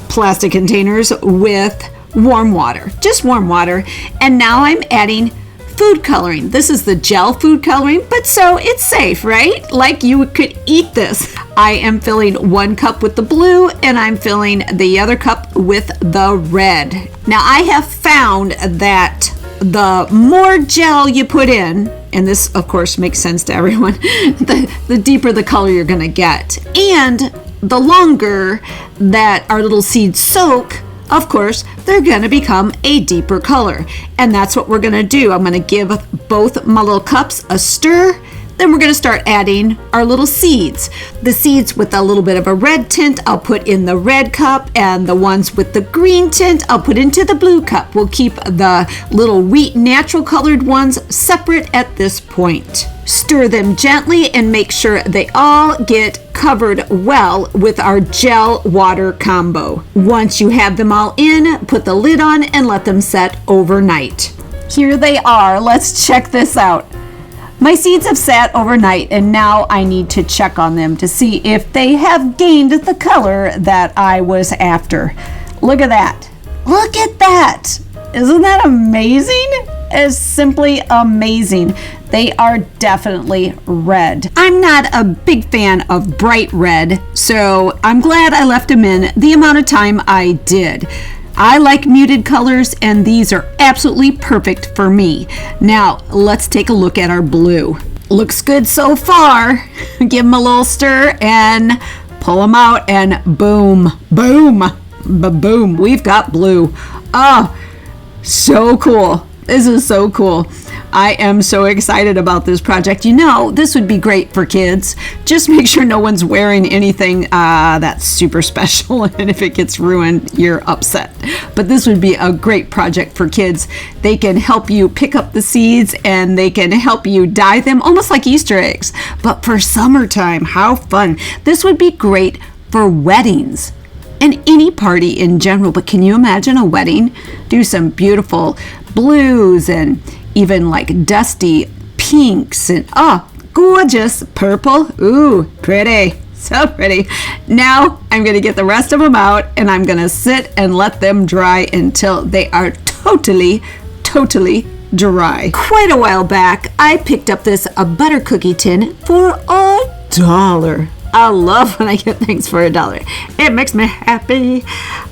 plastic containers with warm water, just warm water, and now I'm adding food coloring. This is the gel food coloring, but so it's safe, right? Like you could eat this. I am filling 1 cup with the blue, and I'm filling the other cup with the red. Now I have found that the more gel you put in, and this of course makes sense to everyone, the deeper the color you're gonna get. And the longer that our little seeds soak, of course, they're gonna become a deeper color. And that's what we're gonna do. I'm gonna give both my little cups a stir. Then we're gonna start adding our little seeds. The seeds with a little bit of a red tint, I'll put in the red cup, and the ones with the green tint, I'll put into the blue cup. We'll keep the little wheat natural colored ones separate at this point. Stir them gently and make sure they all get covered well with our gel water combo. Once you have them all in, put the lid on and let them set overnight. Here they are. Let's check this out. My seeds have sat overnight, and now I need to check on them to see if they have gained the color that I was after. Look at that. Look at that. Isn't that amazing? It's simply amazing. They are definitely red. I'm not a big fan of bright red, so I'm glad I left them in the amount of time I did. I like muted colors, and these are absolutely perfect for me. Now, let's take a look at our blue. Looks good so far. Give them a little stir and pull them out, and boom, boom, boom, we've got blue. Oh, so cool. This is so cool. I am so excited about this project. You know, this would be great for kids. Just make sure no one's wearing anything that's super special, and if it gets ruined, you're upset. But this would be a great project for kids. They can help you pick up the seeds, and they can help you dye them, almost like Easter eggs. But for summertime, how fun. This would be great for weddings and any party in general. But can you imagine a wedding? Do some beautiful blues and even like dusty pinks and gorgeous purple. Ooh, pretty, so pretty. Now I'm gonna get the rest of them out, and I'm gonna sit and let them dry until they are totally dry. Quite a while back, I picked up this butter cookie tin for $1. I love when I get things for $1. It makes me happy.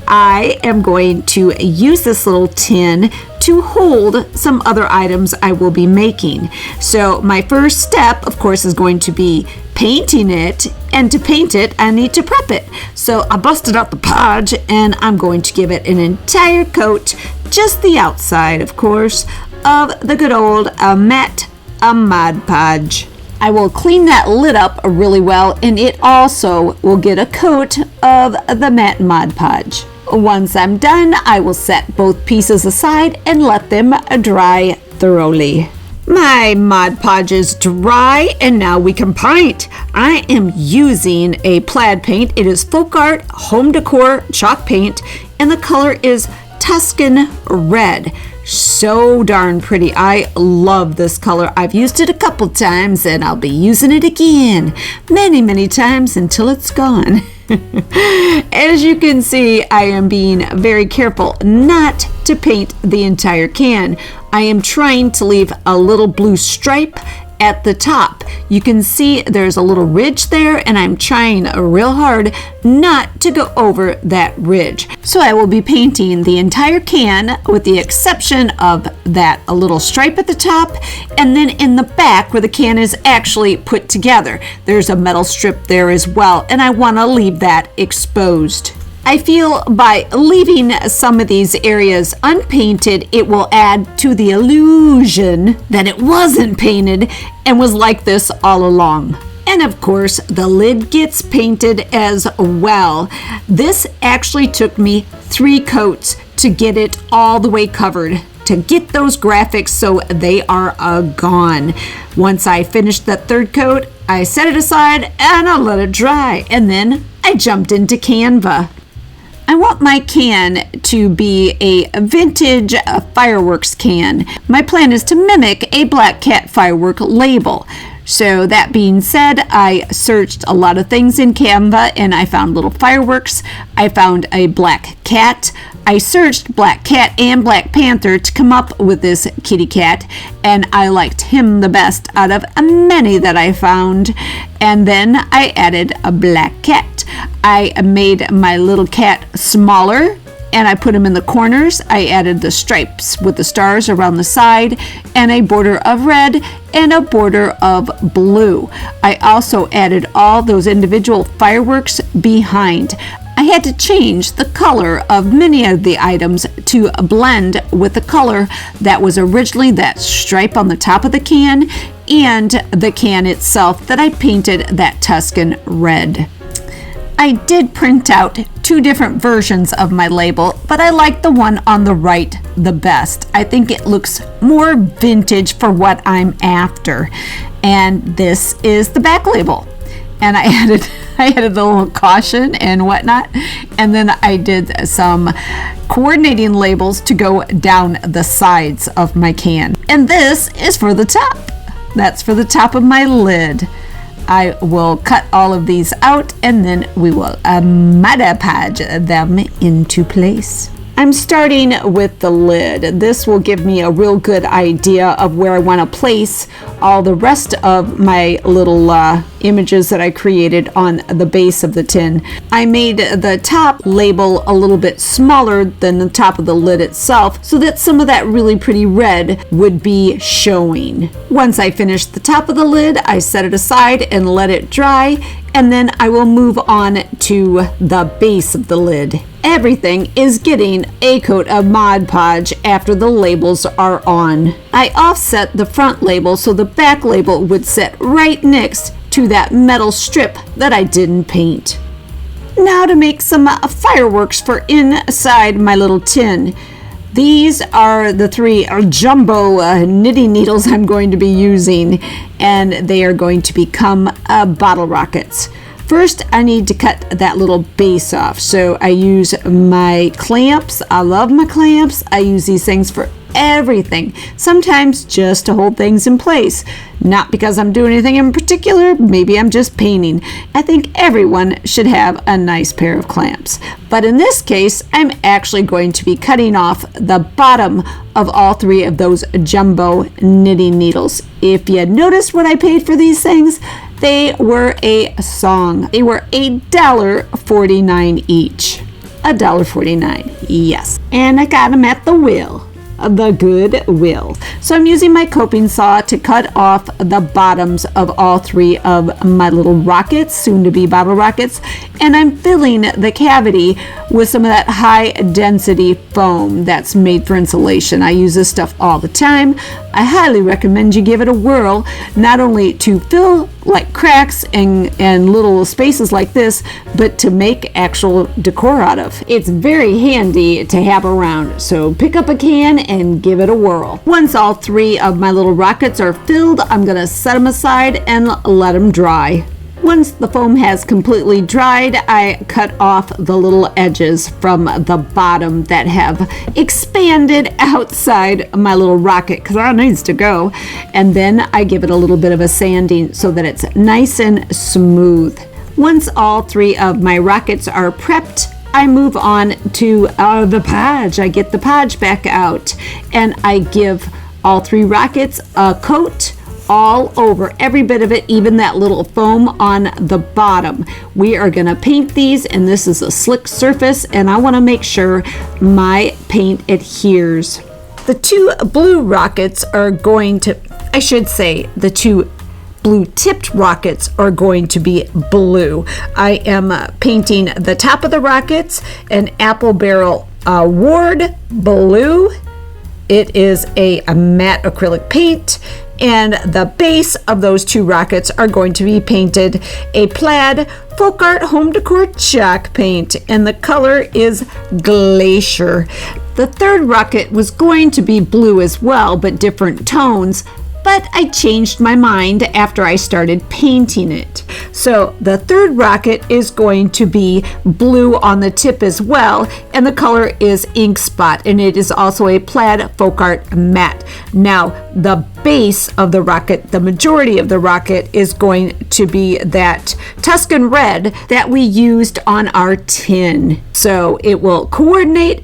I am going to use this little tin to hold some other items I will be making. So my first step, of course, is going to be painting it, and to paint it, I need to prep it. So I busted out the podge, and I'm going to give it an entire coat, just the outside, of course, of the good old matte Mod Podge. I will clean that lid up really well, and it also will get a coat of the matte Mod Podge. Once I'm done, I will set both pieces aside and let them dry thoroughly. My Mod Podge is dry, and now we can paint. I am using a plaid paint. It is Folk Art Home Decor chalk paint, and the color is Tuscan Red. So darn pretty. I love this color. I've used it a couple times, and I'll be using it again many times until it's gone. As you can see, I am being very careful not to paint the entire can. I am trying to leave a little blue stripe at the top. You can see there's a little ridge there, and I'm trying real hard not to go over that ridge. So I will be painting the entire can with the exception of that a little stripe at the top, and then in the back where the can is actually put together, there's a metal strip there as well, and I want to leave that exposed. I feel by leaving some of these areas unpainted, it will add to the illusion that it wasn't painted and was like this all along. And of course, the lid gets painted as well. This actually took me 3 coats to get it all the way covered to get those graphics so they are gone. Once I finished that third coat, I set it aside and I let it dry, and then I jumped into Canva. I want my can to be a vintage fireworks can. My plan is to mimic a Black Cat firework label. So that being said, I searched a lot of things in Canva and I found little fireworks. I found a black cat. I searched Black Cat and Black Panther to come up with this kitty cat, and I liked him the best out of many that I found. And then I added a black cat. I made my little cat smaller and I put him in the corners. I added the stripes with the stars around the side and a border of red and a border of blue. I also added all those individual fireworks behind. I had to change the color of many of the items to blend with the color that was originally that stripe on the top of the can and the can itself that I painted that Tuscan red. I did print out 2 different versions of my label, but I like the one on the right the best. I think it looks more vintage for what I'm after. And this is the back label. And I added the little caution and whatnot. And then I did some coordinating labels to go down the sides of my can. And this is for the top. That's for the top of my lid. I will cut all of these out and then we will Mod Podge them into place. I'm starting with the lid. This will give me a real good idea of where I want to place all the rest of my little images that I created on the base of the tin. I made the top label a little bit smaller than the top of the lid itself so that some of that really pretty red would be showing. Once I finished the top of the lid, I set it aside and let it dry, and then I will move on to the base of the lid. Everything is getting a coat of Mod Podge after the labels are on. I offset the front label so the back label would sit right next to that metal strip that I didn't paint. Now to make some fireworks for inside my little tin. These are the 3 jumbo knitting needles I'm going to be using, and they are going to become bottle rockets. First, I need to cut that little base off. So I use my clamps. I love my clamps. I use these things for everything. Sometimes just to hold things in place. Not because I'm doing anything in particular. Maybe I'm just painting. I think everyone should have a nice pair of clamps. But in this case, I'm actually going to be cutting off the bottom of all 3 of those jumbo knitting needles. If you noticed what I paid for these things, they were a song. They were $1.49 each. $1.49, yes. And I got them at the Goodwill. So I'm using my coping saw to cut off the bottoms of all 3 of my little rockets, soon to be bottle rockets, and I'm filling the cavity with some of that high density foam that's made for insulation. I use this stuff all the time. I highly recommend you give it a whirl, not only to fill like cracks and little spaces like this, but to make actual decor out of. It's very handy to have around, so pick up a can and give it a whirl. Once all 3 of my little rockets are filled, I'm gonna set them aside and let them dry. Once the foam has completely dried, I cut off the little edges from the bottom that have expanded outside my little rocket because that needs to go. And then I give it a little bit of a sanding so that it's nice and smooth. Once all 3 of my rockets are prepped, I move on to the podge. I get the podge back out and I give all 3 rockets a coat all over, every bit of it, even that little foam on the bottom. We are gonna paint these, and this is a slick surface, and I wanna make sure my paint adheres. The 2 blue rockets are going to, I should say, the 2 blue tipped rockets are going to be blue. I am painting the top of the rockets an apple barrel ward blue. It is a matte acrylic paint, and the base of those 2 rockets are going to be painted a plaid folk art home decor chalk paint, and the color is Glacier. The third rocket was going to be blue as well, but different tones. But I changed my mind after I started painting it. So the third rocket is going to be blue on the tip as well, and the color is Ink Spot, and it is also a plaid folk art matte. Now the base of the rocket, the majority of the rocket, is going to be that Tuscan red that we used on our tin. So it will coordinate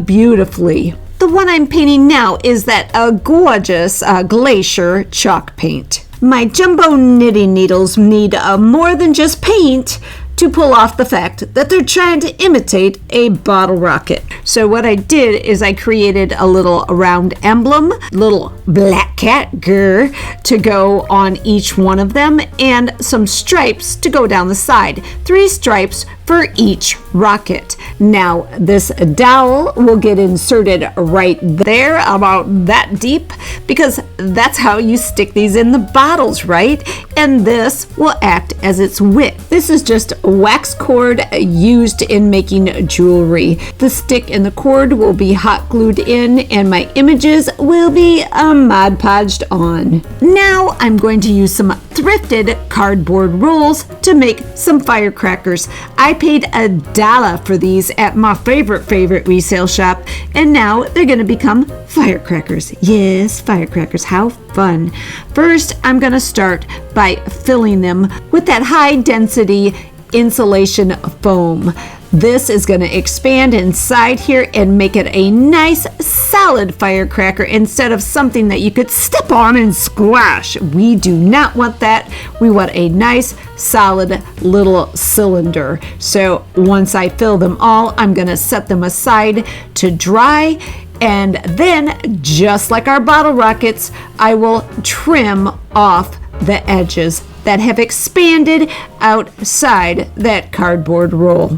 beautifully. The one I'm painting now is that gorgeous glacier chalk paint. My jumbo knitting needles need more than just paint to pull off the fact that they're trying to imitate a bottle rocket. So what I did is I created a little round emblem, little black cat grr, to go on each one of them, and some stripes to go down the side. 3 stripes for each rocket. Now this dowel will get inserted right there, about that deep, because that's how you stick these in the bottles, right? And this will act as its wick. This is just wax cord used in making jewelry. The stick and the cord will be hot glued in, and my images will be Mod Podged on. Now I'm going to use some thrifted cardboard rolls to make some firecrackers. I paid $1 for these at my favorite resale shop, and now they're going to become firecrackers. Yes, firecrackers, how fun. First, I'm going to start by filling them with that high density insulation foam. This is going to expand inside here and make it a nice solid firecracker instead of something that you could step on and squash. We do not want that. We want a nice solid little cylinder. So once I fill them all, I'm going to set them aside to dry. And then, just like our bottle rockets, I will trim off the edges that have expanded outside that cardboard roll.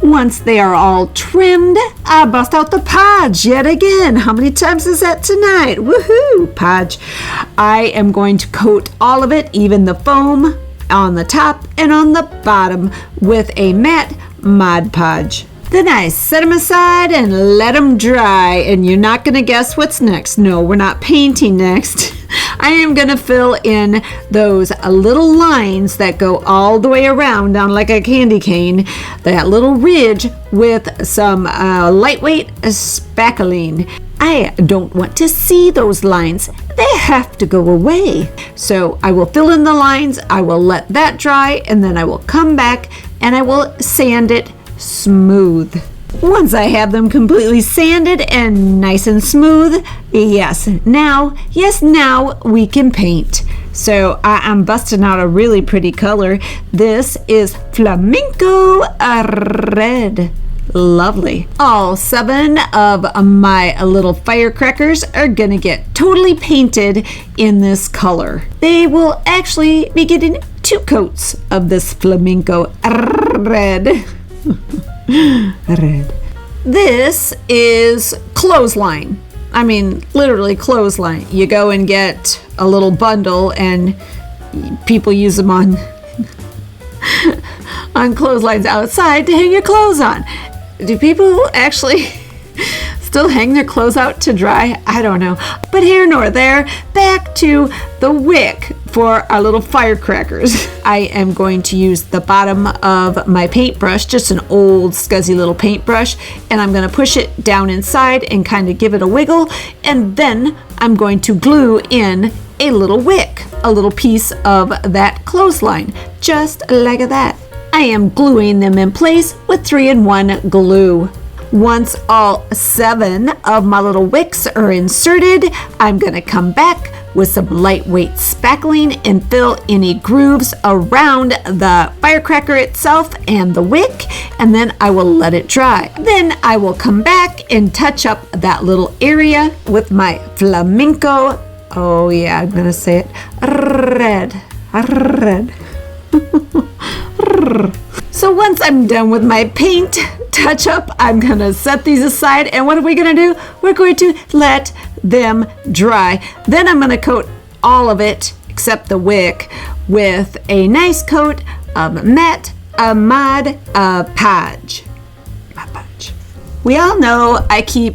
Once they are all trimmed, I bust out the podge yet again. How many times is that tonight? Woohoo, podge. I am going to coat all of it, even the foam, on the top and on the bottom with a matte Mod Podge. Then I set them aside and let them dry, and you're not going to guess what's next. No, we're not painting next. I am going to fill in those little lines that go all the way around down like a candy cane, that little ridge, with some lightweight spackling. I don't want to see those lines. They have to go away. So I will fill in the lines, I will let that dry, and then I will come back and I will sand it smooth. Once I have them completely sanded and nice and smooth, now we can paint. So I'm busting out a really pretty color. This is Flamenco Red. Lovely. All 7 of my little firecrackers are gonna get totally painted in this color. They will actually be getting 2 coats of this Flamenco Red. Red. This is clothesline. I mean, literally clothesline. You go and get a little bundle, and people use them on clotheslines outside to hang your clothes on. Do people actually still hang their clothes out to dry? I don't know. But here nor there, back to the wick for our little firecrackers. I am going to use the bottom of my paintbrush, just an old scuzzy little paintbrush, and I'm going to push it down inside and kind of give it a wiggle, and then I'm going to glue in a little wick, a little piece of that clothesline, just like that. I am gluing them in place with 3-in-1 glue. Once all 7 of my little wicks are inserted, I'm going to come back with some lightweight spackling and fill any grooves around the firecracker itself and the wick, and then I will let it dry. Then I will come back and touch up that little area with my flamenco, oh yeah, I'm going to say it, red. So once I'm done with my paint touch up, I'm going to set these aside, and what are we going to do? We're going to let them dry. Then I'm going to coat all of it, except the wick, with a nice coat of matte Mod Podge. We all know I keep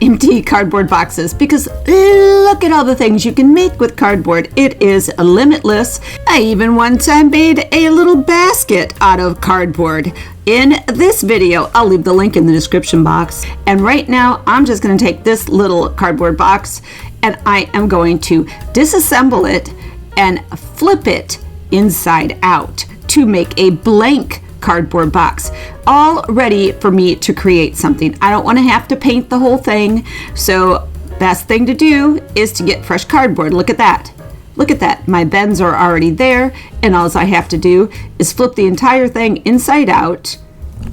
empty cardboard boxes because look at all the things you can make with cardboard. It is limitless. I even one time made a little basket out of cardboard. In this video, I'll leave the link in the description box. And right now, I'm just going to take this little cardboard box and I am going to disassemble it and flip it inside out to make a blank cardboard box, all ready for me to create something. I don't want to have to paint the whole thing, so best thing to do is to get fresh cardboard. Look at that. Look at that. My bends are already there, and all I have to do is flip the entire thing inside out,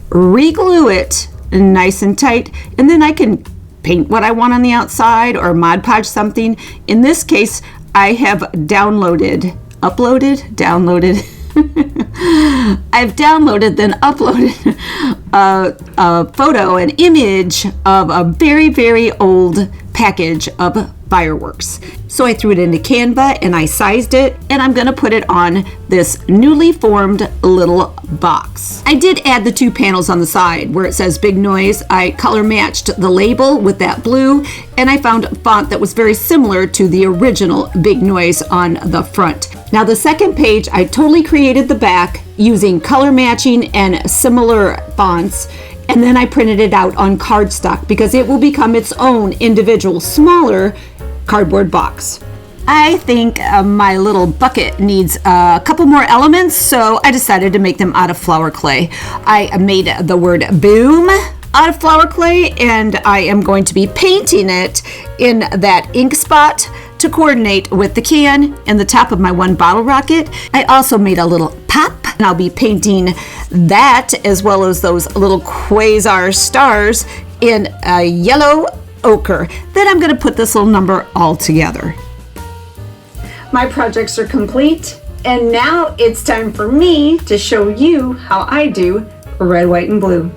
re-glue it nice and tight, and then I can paint what I want on the outside or Mod Podge something. In this case, I have downloaded, I've downloaded then uploaded a photo, an image of a very, very old package of fireworks. So I threw it into Canva and I sized it, and I'm gonna put it on this newly formed little box. I did add the 2 panels on the side where it says Big Noise. I color matched the label with that blue, and I found a font that was very similar to the original Big Noise on the front. Now the second page, I totally created the back using color matching and similar fonts, and then I printed it out on cardstock because it will become its own individual smaller cardboard box. I think my little bucket needs a couple more elements, so I decided to make them out of flour clay. I made the word boom out of flour clay, and I am going to be painting it in that ink spot to coordinate with the can and the top of my 1 bottle rocket. I also made a little pop, and I'll be painting that as well as those little quasar stars in a yellow ochre. Then I'm going to put this little number all together. My projects are complete, and now it's time for me to show you how I do red, white, and blue.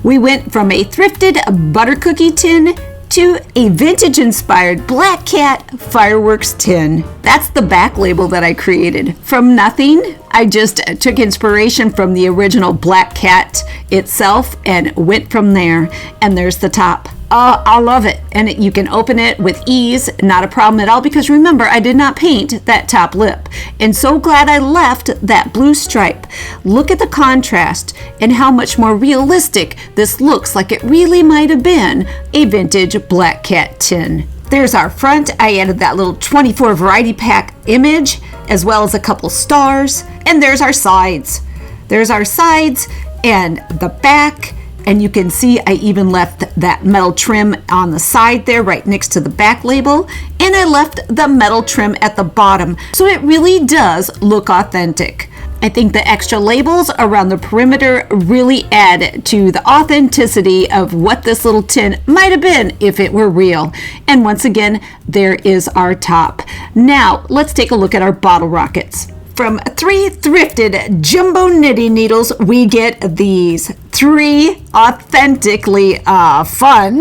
We went from a thrifted butter cookie tin to a vintage-inspired Black Cat fireworks tin. That's the back label that I created. From nothing, I just took inspiration from the original Black Cat itself and went from there. And there's the top. I love it. And you can open it with ease, not a problem at all, because remember, I did not paint that top lip. And so glad I left that blue stripe. Look at the contrast and how much more realistic this looks, like it really might have been a vintage Black Cat tin. There's our front. I added that little 24 variety pack image, as well as a couple stars. And there's our sides. There's our sides and the back. And you can see I even left that metal trim on the side there right next to the back label, and I left the metal trim at the bottom, so it really does look authentic. I think the extra labels around the perimeter really add to the authenticity of what this little tin might have been if it were real. And once again, there is our top. Now let's take a look at our bottle rockets. From 3 thrifted jumbo knitting needles, we get these 3 authentically fun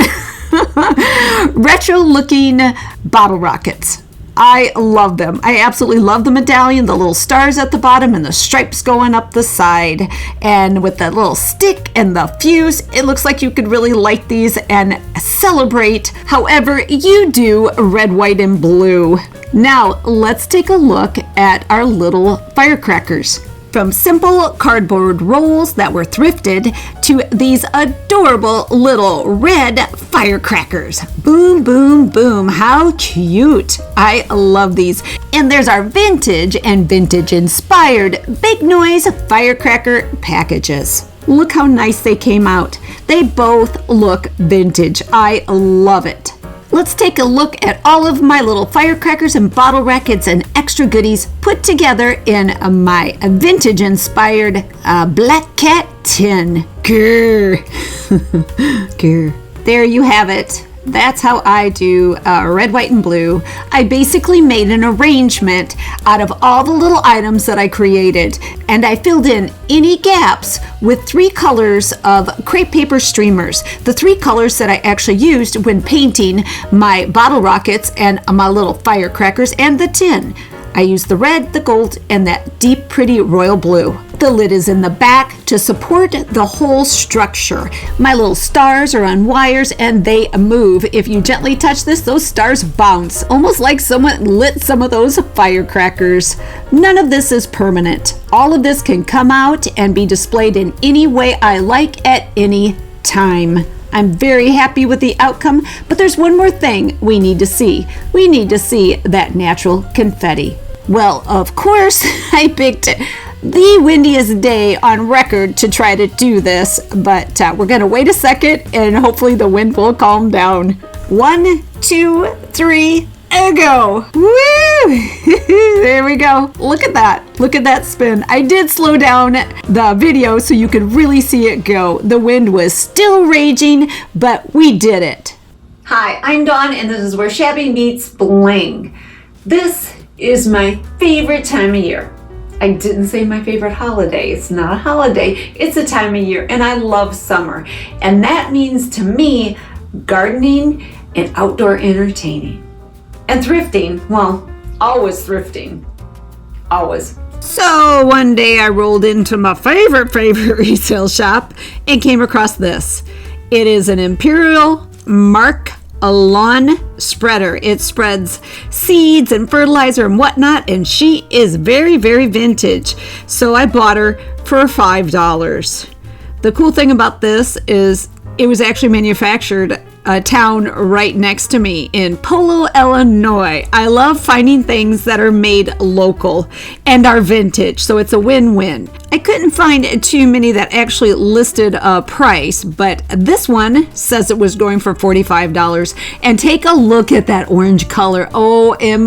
retro looking bottle rockets. I love them. I absolutely love the medallion, the little stars at the bottom and the stripes going up the side. And with that little stick and the fuse, it looks like you could really light these and celebrate however you do red, white, and blue. Now, let's take a look at our little firecrackers. From simple cardboard rolls that were thrifted to these adorable little red firecrackers. Boom, boom, boom. How cute. I love these. And there's our vintage and vintage inspired Big Noise firecracker packages. Look how nice they came out. They both look vintage. I love it. Let's take a look at all of my little firecrackers and bottle rockets and extra goodies put together in my vintage-inspired Black Cat tin. Grr. Grr. There you have it. That's how I do red, white, and blue. I basically made an arrangement out of all the little items that I created, and I filled in any gaps with 3 colors of crepe paper streamers. The 3 colors that I actually used when painting my bottle rockets and my little firecrackers and the tin. I use the red, the gold, and that deep, pretty royal blue. The lid is in the back to support the whole structure. My little stars are on wires and they move. If you gently touch this, those stars bounce, almost like someone lit some of those firecrackers. None of this is permanent. All of this can come out and be displayed in any way I like at any time. I'm very happy with the outcome, but there's one more thing we need to see. We need to see that natural confetti. Well, of course, I picked the windiest day on record to try to do this, but we're going to wait a second and hopefully the wind will calm down. 1, 2, 3, and go. Woo! There we go. Look at that. Look at that spin. I did slow down the video so you could really see it go. The wind was still raging, but we did it. Hi, I'm Dawn, and this is where Shabby meets Bling. This is my favorite time of year. I didn't say my favorite holiday. It's not a holiday. It's a time of year, and I love summer. And that means to me, gardening and outdoor entertaining. And thrifting, well, always thrifting. Always. So one day I rolled into my favorite resale shop and came across this. It is an Imperial Mark lawn spreader. It spreads seeds and fertilizer and whatnot, and she is very, very vintage. So I bought her for $5. The cool thing about this is it was actually manufactured a town right next to me in Polo, Illinois. I love finding things that are made local and are vintage, so it's a win-win. I couldn't find too many that actually listed a price, but this one says it was going for $45. And take a look at that orange color. OMG-ness.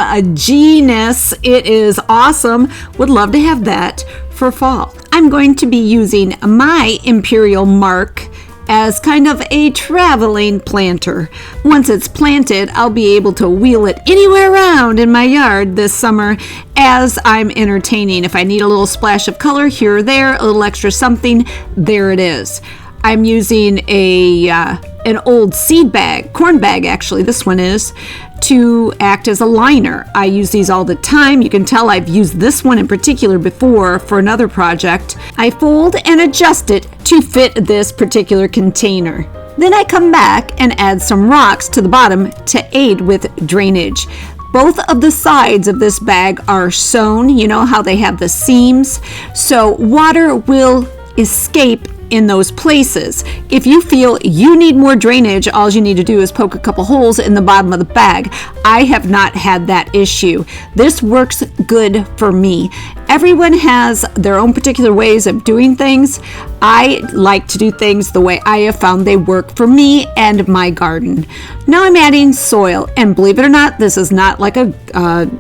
It is awesome. Would love to have that for fall. I'm going to be using my Imperial Mark as kind of a traveling planter. Once it's planted, I'll be able to wheel it anywhere around in my yard this summer as I'm entertaining. If I need a little splash of color here or there, a little extra something, there it is. I'm using an old seed bag, corn bag actually, this one is, to act as a liner. I use these all the time. You can tell I've used this one in particular before for another project. I fold and adjust it to fit this particular container. Then I come back and add some rocks to the bottom to aid with drainage. Both of the sides of this bag are sewn. You know how they have the seams? So water will escape in those places. If you feel you need more drainage, all you need to do is poke a couple holes in the bottom of the bag. I have not had that issue. This works good for me. Everyone has their own particular ways of doing things. I like to do things the way I have found they work for me and my garden. Now I'm adding soil, and believe it or not, this is not like a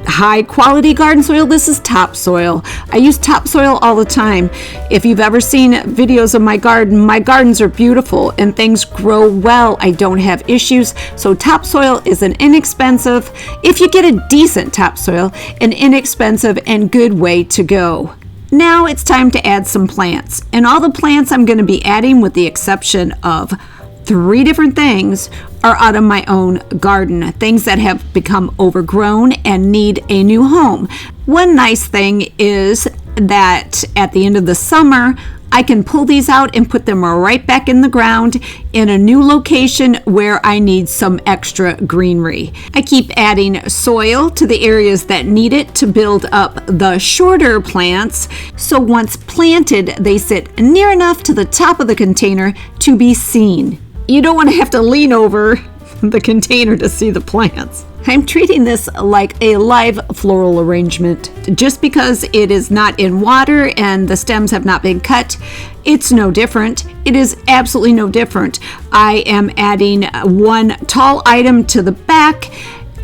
high quality garden soil. This is topsoil. I use topsoil all the time. If you've ever seen videos of my gardens are beautiful and things grow well. I don't have issues. So topsoil is an inexpensive, if you get a decent topsoil, an inexpensive and good way to go. Now it's time to add some plants. And all the plants I'm going to be adding, with the exception of 3 different things, are out of my own garden. Things that have become overgrown and need a new home. One nice thing is that at the end of the summer, I can pull these out and put them right back in the ground in a new location where I need some extra greenery. I keep adding soil to the areas that need it to build up the shorter plants, so once planted, they sit near enough to the top of the container to be seen. You don't want to have to lean over the container to see the plants. I'm treating this like a live floral arrangement. Just because it is not in water and the stems have not been cut, it's no different. It is absolutely no different. I am adding one tall item to the back,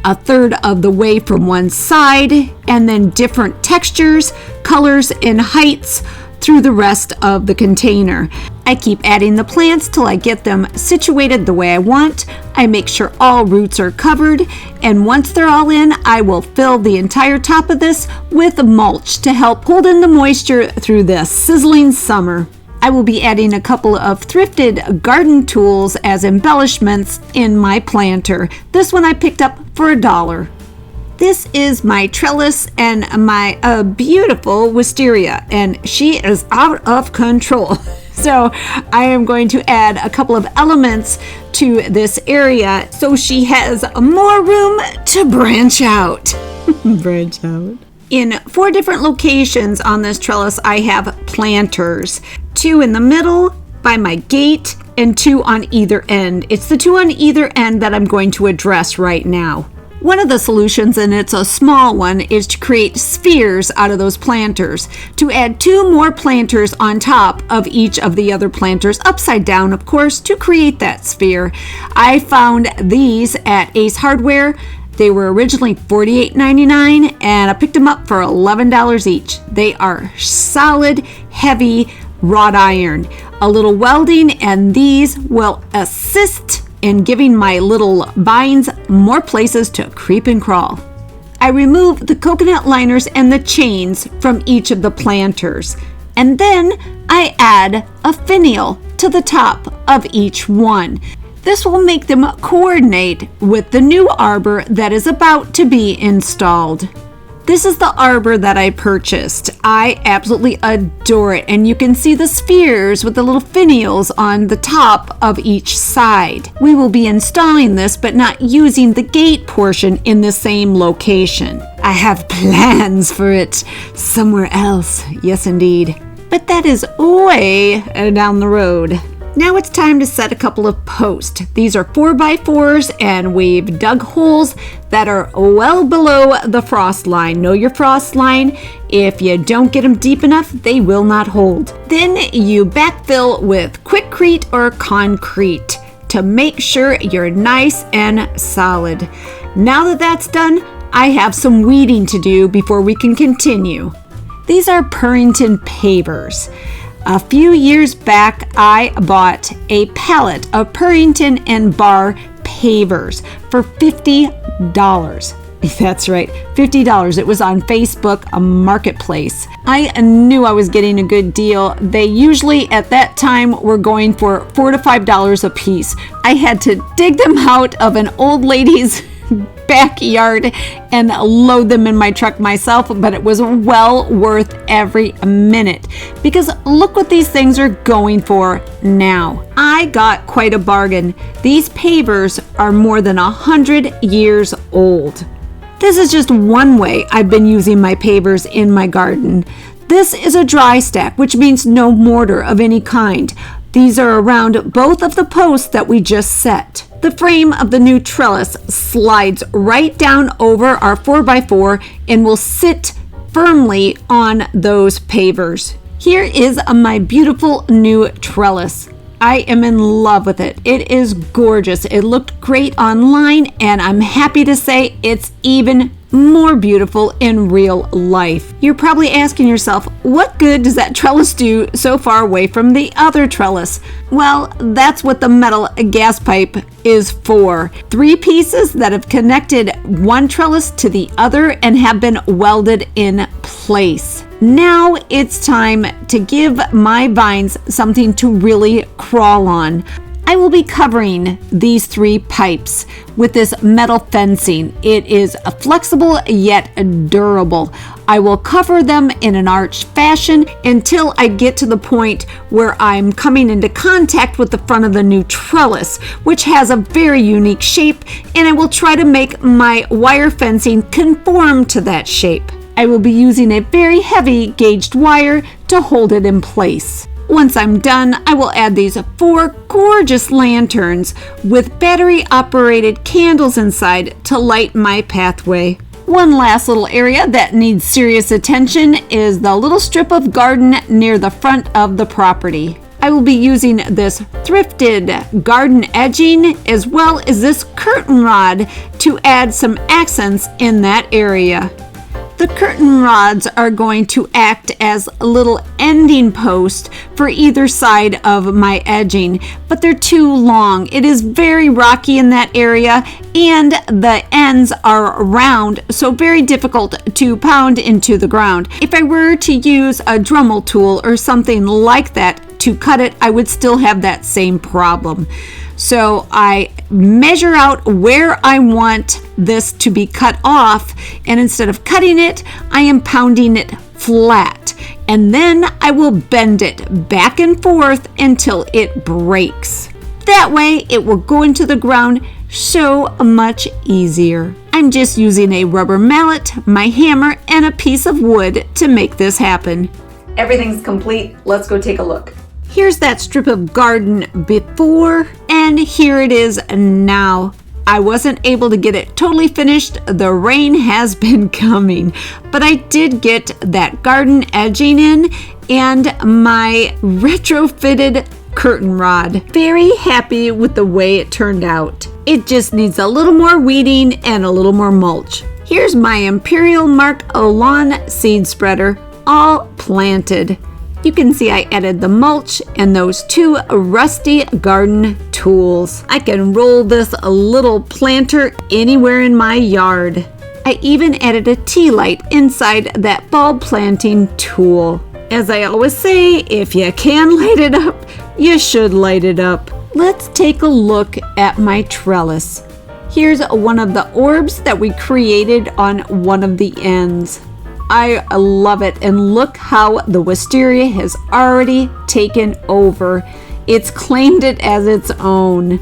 a third of the way from one side, and then different textures, colors, and heights through the rest of the container. I keep adding the plants till I get them situated the way I want. I make sure all roots are covered, and once they're all in, I will fill the entire top of this with mulch to help hold in the moisture through this sizzling summer. I will be adding a couple of thrifted garden tools as embellishments in my planter. This one I picked up for $1. This is my trellis and my beautiful wisteria, and she is out of control. So I am going to add a couple of elements to this area so she has more room to branch out. Branch out. In 4 different locations on this trellis, I have planters. 2 in the middle by my gate and 2 on either end. It's the 2 on either end that I'm going to address right now. One of the solutions, and it's a small one, is to create spheres out of those planters. To add 2 more planters on top of each of the other planters, upside down, of course, to create that sphere. I found these at Ace Hardware. They were originally $48.99, and I picked them up for $11 each. They are solid, heavy wrought iron. A little welding, and these will assist in giving my little vines more places to creep and crawl. I remove the coconut liners and the chains from each of the planters, and then I add a finial to the top of each one. This will make them coordinate with the new arbor that is about to be installed. This is the arbor that I purchased. I absolutely adore it, and you can see the spheres with the little finials on the top of each side. We will be installing this but not using the gate portion in the same location. I have plans for it somewhere else, yes indeed. But that is way down the road. Now it's time to set a couple of posts. These are 4x4s, and we've dug holes that are well below the frost line. Know your frost line. If you don't get them deep enough, they will not hold. Then you backfill with Quikrete or concrete to make sure you're nice and solid. Now that that's done, I have some weeding to do before we can continue. These are Purrington pavers. A few years back, I bought a pallet of Purrington and Bar pavers for $50. That's right, $50. It was on Facebook, a marketplace. I knew I was getting a good deal. They usually at that time were going for $4 to $5 a piece. I had to dig them out of an old lady's backyard and load them in my truck myself, but it was well worth every minute because look what these things are going for now. I got quite a bargain. These pavers are more than 100 years old. This is just one way I've been using my pavers in my garden. This is a dry stack, which means no mortar of any kind. These are around both of the posts that we just set. The frame of the new trellis slides right down over our 4x4 and will sit firmly on those pavers. Here is my beautiful new trellis. I am in love with it. It is gorgeous. It looked great online, and I'm happy to say it's even more beautiful in real life. You're probably asking yourself, what good does that trellis do so far away from the other trellis? Well, that's what the metal gas pipe is for. 3 pieces that have connected one trellis to the other and have been welded in place. Now it's time to give my vines something to really crawl on. I will be covering these 3 pipes with this metal fencing. It is flexible yet durable. I will cover them in an arched fashion until I get to the point where I'm coming into contact with the front of the new trellis, which has a very unique shape, and I will try to make my wire fencing conform to that shape. I will be using a very heavy gauged wire to hold it in place. Once I'm done, I will add these 4 gorgeous lanterns with battery-operated candles inside to light my pathway. One last little area that needs serious attention is the little strip of garden near the front of the property. I will be using this thrifted garden edging as well as this curtain rod to add some accents in that area. The curtain rods are going to act as little ending posts for either side of my edging, but they're too long. It is very rocky in that area, and the ends are round, so very difficult to pound into the ground. If I were to use a Dremel tool or something like that to cut it, I would still have that same problem. So I measure out where I want this to be cut off, and instead of cutting it, I am pounding it flat, and then I will bend it back and forth until it breaks. That way it will go into the ground so much easier. I'm just using a rubber mallet, my hammer, and a piece of wood to make this happen. Everything's complete. Let's go take a look. Here's that strip of garden before, and here it is now. I wasn't able to get it totally finished. The rain has been coming, but I did get that garden edging in and my retrofitted curtain rod. Very happy with the way it turned out. It just needs a little more weeding and a little more mulch. Here's my Imperial Mark lawn seed spreader, all planted. You can see I added the mulch and those 2 rusty garden tools. I can roll this little planter anywhere in my yard. I even added a tea light inside that bulb planting tool. As I always say, if you can light it up, you should light it up. Let's take a look at my trellis. Here's one of the orbs that we created on one of the ends. I love it, and look how the wisteria has already taken over. It's claimed it as its own.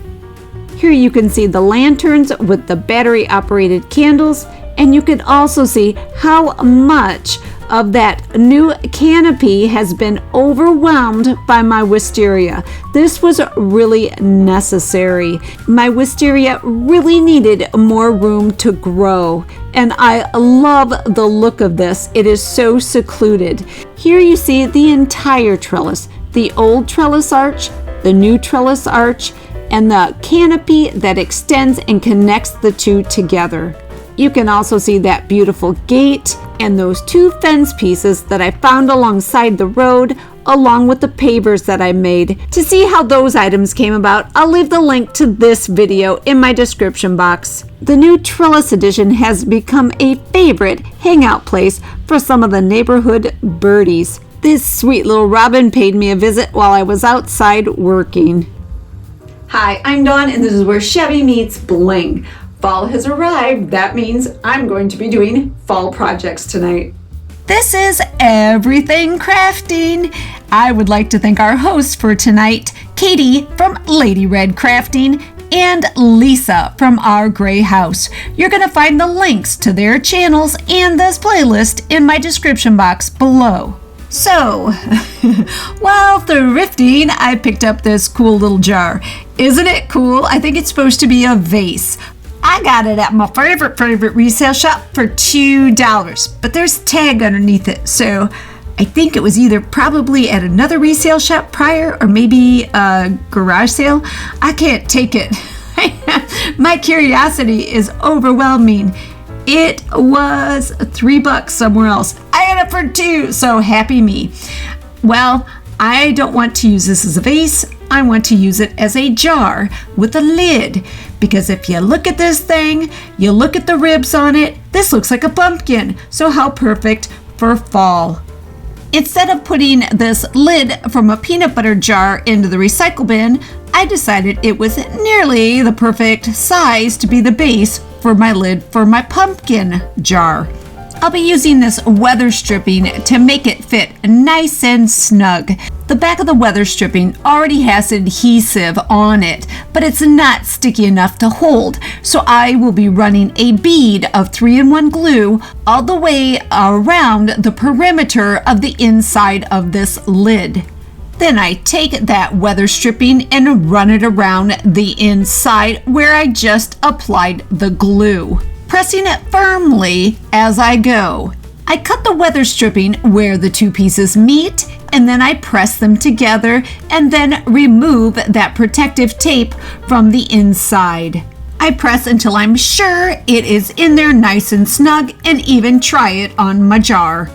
Here you can see the lanterns with the battery operated candles, and you can also see how much of that new canopy has been overwhelmed by my wisteria. This was really necessary. My wisteria really needed more room to grow, and I love the look of this. It is so secluded. Here you see the entire trellis, the old trellis arch, the new trellis arch, and the canopy that extends and connects the two together. You can also see that beautiful gate and those 2 fence pieces that I found alongside the road, along with the pavers that I made. To see how those items came about, I'll leave the link to this video in my description box. The new Trellis Edition has become a favorite hangout place for some of the neighborhood birdies. This sweet little robin paid me a visit while I was outside working. Hi, I'm Dawn, and this is where Shabby meets Bling. Fall has arrived. That means I'm going to be doing fall projects tonight. This is Everything Crafting. I would like to thank our hosts for tonight, Katie from Lady Red Crafting and Lisa from Our Gray House. You're going to find the links to their channels and this playlist in my description box below. So, while thrifting, I picked up this cool little jar. Isn't it cool? I think it's supposed to be a vase. I got it at my favorite resale shop for $2, but there's a tag underneath it, so I think it was either probably at another resale shop prior or maybe a garage sale. I can't take it. My curiosity is overwhelming. It was $3 somewhere else. I got it for $2, so happy me. Well, I don't want to use this as a vase. I want to use it as a jar with a lid, because if you look at this thing, you look at the ribs on it, this looks like a pumpkin. So how perfect for fall. Instead of putting this lid from a peanut butter jar into the recycle bin, I decided it was nearly the perfect size to be the base for my lid for my pumpkin jar. I'll be using this weather stripping to make it fit nice and snug. The back of the weather stripping already has adhesive on it, but it's not sticky enough to hold, so I will be running a bead of 3-in-1 glue all the way around the perimeter of the inside of this lid. Then I take that weather stripping and run it around the inside where I just applied the glue, pressing it firmly as I go. I cut the weather stripping where the 2 pieces meet, and then I press them together and then remove that protective tape from the inside. I press until I'm sure it is in there nice and snug, and even try it on my jar.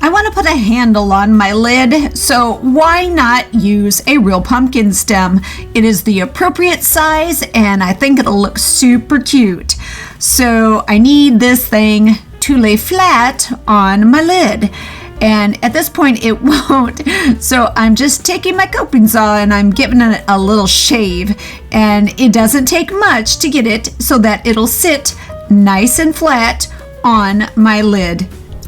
I want to put a handle on my lid, so why not use a real pumpkin stem? It is the appropriate size, and I think it'll look super cute. So I need this thing to lay flat on my lid. and at this point it won't. So I'm just taking my coping saw and I'm giving it a little shave, and it doesn't take much to get it so that it'll sit nice and flat on my lid.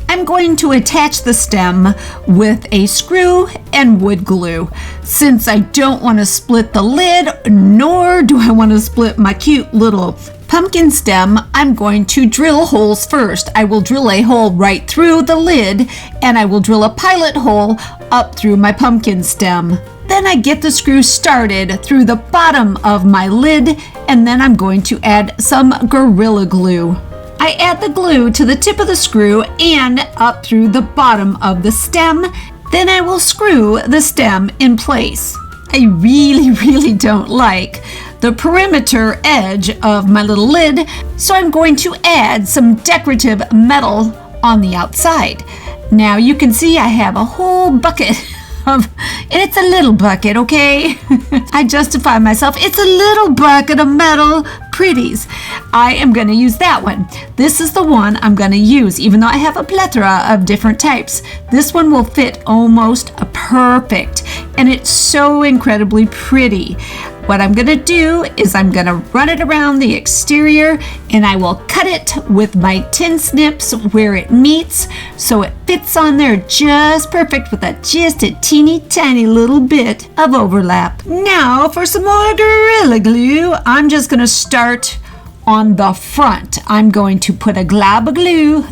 I'm going to attach the stem with a screw and wood glue. Since I don't want to split the lid, nor do I want to split my cute little pumpkin stem, I'm going to drill holes first. I will drill a hole right through the lid, and I will drill a pilot hole up through my pumpkin stem. Then I get the screw started through the bottom of my lid, and then I'm going to add some Gorilla Glue. I add the glue to the tip of the screw and up through the bottom of the stem. Then I will screw the stem in place. I really don't like the perimeter edge of my little lid, so I'm going to add some decorative metal on the outside. Now you can see I have a whole bucket and it's a little bucket, okay? I justify myself. It's a little bucket of metal pretties. I am going to use that one. This is the one I'm going to use, even though I have a plethora of different types. This one will fit almost perfect, and it's so incredibly pretty. What I'm going to do is I'm going to run it around the exterior, and I will cut it with my tin snips where it meets so it fits on there just perfect with just a teeny tiny little bit of overlap. Now for some more Gorilla Glue, I'm just going to start on the front. I'm going to put a glob of glue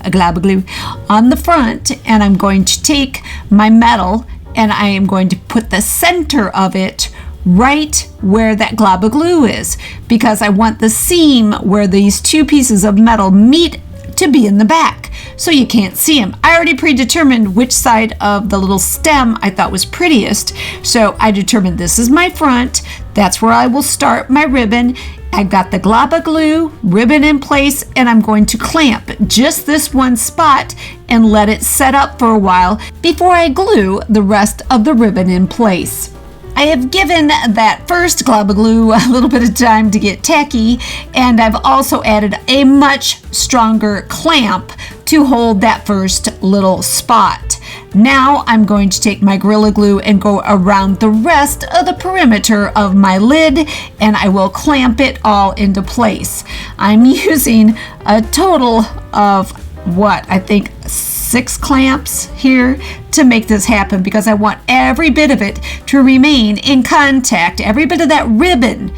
on the front, and I'm going to take my metal and I am going to put the center of it right where that glob of glue is, because I want the seam where these two pieces of metal meet to be in the back, so you can't see them. I already predetermined which side of the little stem I thought was prettiest, so I determined this is my front. That's where I will start my ribbon. I got the glob of glue, ribbon in place, and I'm going to clamp just this one spot and let it set up for a while before I glue the rest of the ribbon in place. I have given that first glob of glue a little bit of time to get tacky, and I've also added a much stronger clamp to hold that first little spot. Now I'm going to take my Gorilla Glue and go around the rest of the perimeter of my lid, and I will clamp it all into place. I'm using a total of I think 6 clamps here to make this happen, because I want every bit of it to remain in contact, every bit of that ribbon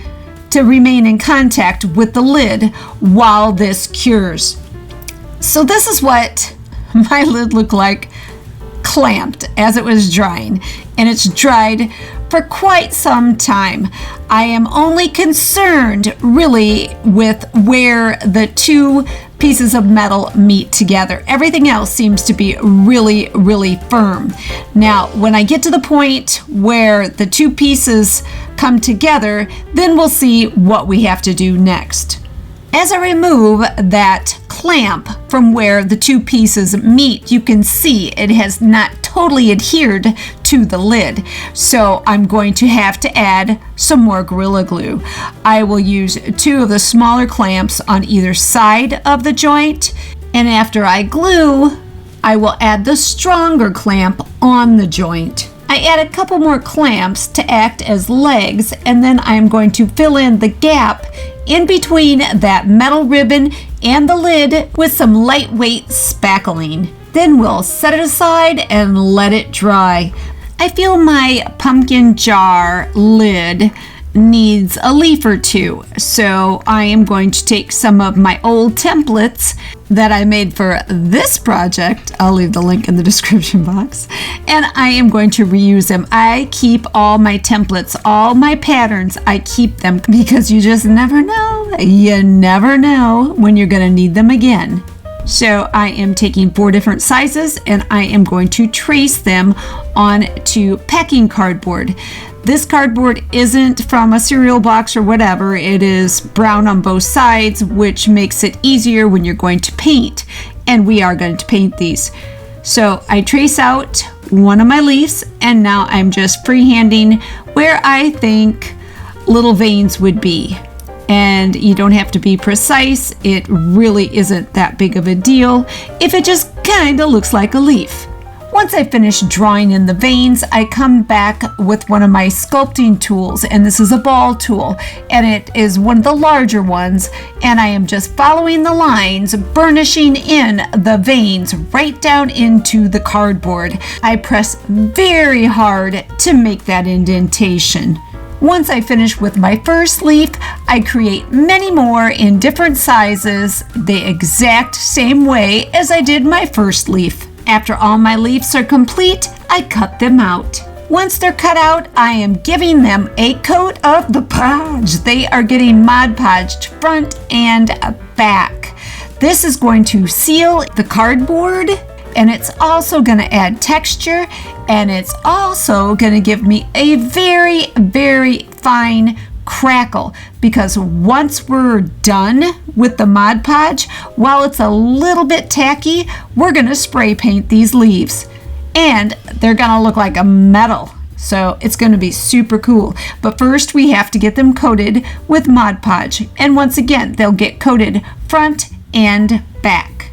to remain in contact with the lid while this cures. So this is what my lid looked like clamped as it was drying, and it's dried for quite some time. I am only concerned really with where the two pieces of metal meet together. Everything else seems to be really firm. Now, when I get to the point where the two pieces come together, then we'll see what we have to do next. As I remove that clamp from where the two pieces meet, you can see it has not totally adhered to the lid. So I'm going to have to add some more Gorilla Glue. I will use 2 of the smaller clamps on either side of the joint, and after I glue, I will add the stronger clamp on the joint. I add a couple more clamps to act as legs, and then I'm going to fill in the gap in between that metal ribbon and the lid with some lightweight spackling. Then we'll set it aside and let it dry. I feel my pumpkin jar lid needs a leaf or 2, so I am going to take some of my old templates that I made for this project. I'll leave the link in the description box, and I am going to reuse them. I keep all my templates, all my patterns, I keep them because you just never know. You never know when you're going to need them again. So I am taking 4 different sizes, and I am going to trace them onto packing cardboard. This cardboard isn't from a cereal box or whatever. It is brown on both sides, which makes it easier when you're going to paint, and we are going to paint these. So I trace out one of my leaves, and now I'm just freehanding where I think little veins would be. And you don't have to be precise. It really isn't that big of a deal if it just kind of looks like a leaf. Once I finish drawing in the veins, I come back with one of my sculpting tools, and this is a ball tool, and it is one of the larger ones, and I am just following the lines, burnishing in the veins right down into the cardboard. I press very hard to make that indentation. Once I finish with my first leaf, I create many more in different sizes, the exact same way as I did my first leaf. After all my leaves are complete, I cut them out. Once they're cut out, I am giving them a coat of the Podge. They are getting Mod Podged front and back. This is going to seal the cardboard, and it's also going to add texture, and it's also going to give me a very, very fine crackle, because once we're done with the Mod Podge, while it's a little bit tacky, we're going to spray paint these leaves, and they're going to look like a metal. So it's going to be super cool. But first we have to get them coated with Mod Podge, and once again they'll get coated front and back.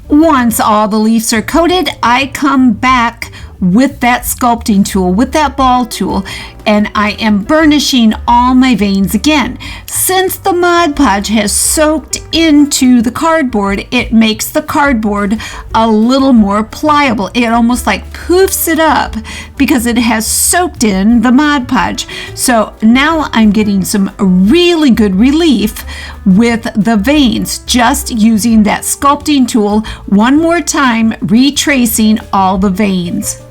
Once all the leaves are coated, I come back with that sculpting tool, with that ball tool, and I am burnishing all my veins again. Since the Mod Podge has soaked into the cardboard, it makes the cardboard a little more pliable. It almost like poofs it up because it has soaked in the Mod Podge. So now I'm getting some really good relief with the veins, just using that sculpting tool one more time, retracing all the veins.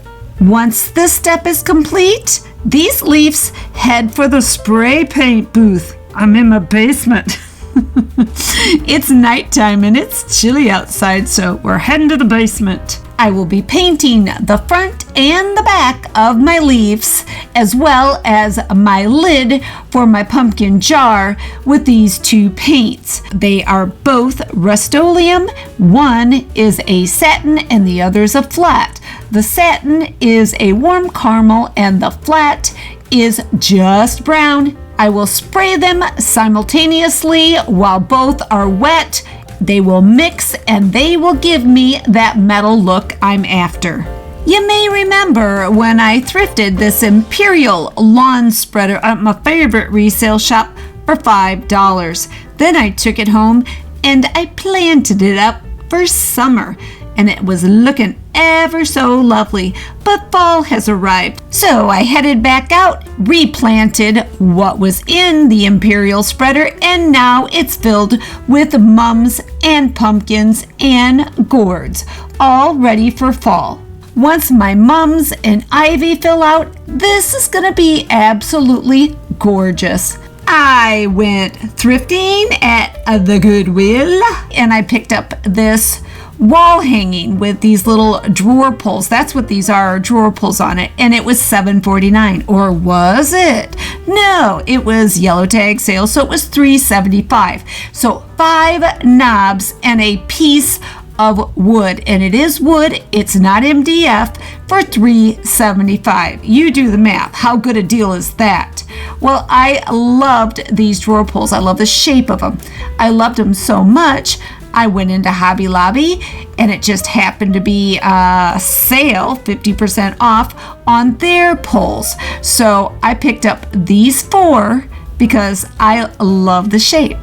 Once this step is complete, these leaves head for the spray paint booth. I'm in my basement. It's nighttime and it's chilly outside, so we're heading to the basement. I will be painting the front and the back of my leaves, as well as my lid for my pumpkin jar with these two paints. They are both Rust-Oleum. One is a satin and the other is a flat. The satin is a warm caramel and the flat is just brown. I will spray them simultaneously while both are wet. They will mix and they will give me that metal look I'm after. You may remember when I thrifted this Imperial lawn spreader at my favorite resale shop for $5. Then I took it home and I planted it up for summer, and it was looking ever so lovely, but fall has arrived. So I headed back out, replanted what was in the Imperial spreader, and now it's filled with mums and pumpkins and gourds, all ready for fall. Once my mums and ivy fill out, this is gonna be absolutely gorgeous. I went thrifting at the Goodwill and I picked up this wall hanging with these little drawer pulls. That's what these are, drawer pulls on it. And it was $7.49. Or was it? No, it was yellow tag sale, so it was $3.75. So 5 knobs and a piece of wood. And it is wood, it's not MDF, for $3.75. You do the math. How good a deal is that? Well, I loved these drawer pulls. I love the shape of them. I loved them so much, I went into Hobby Lobby and it just happened to be a sale, 50% off on their pulls. So I picked up these 4 because I love the shape.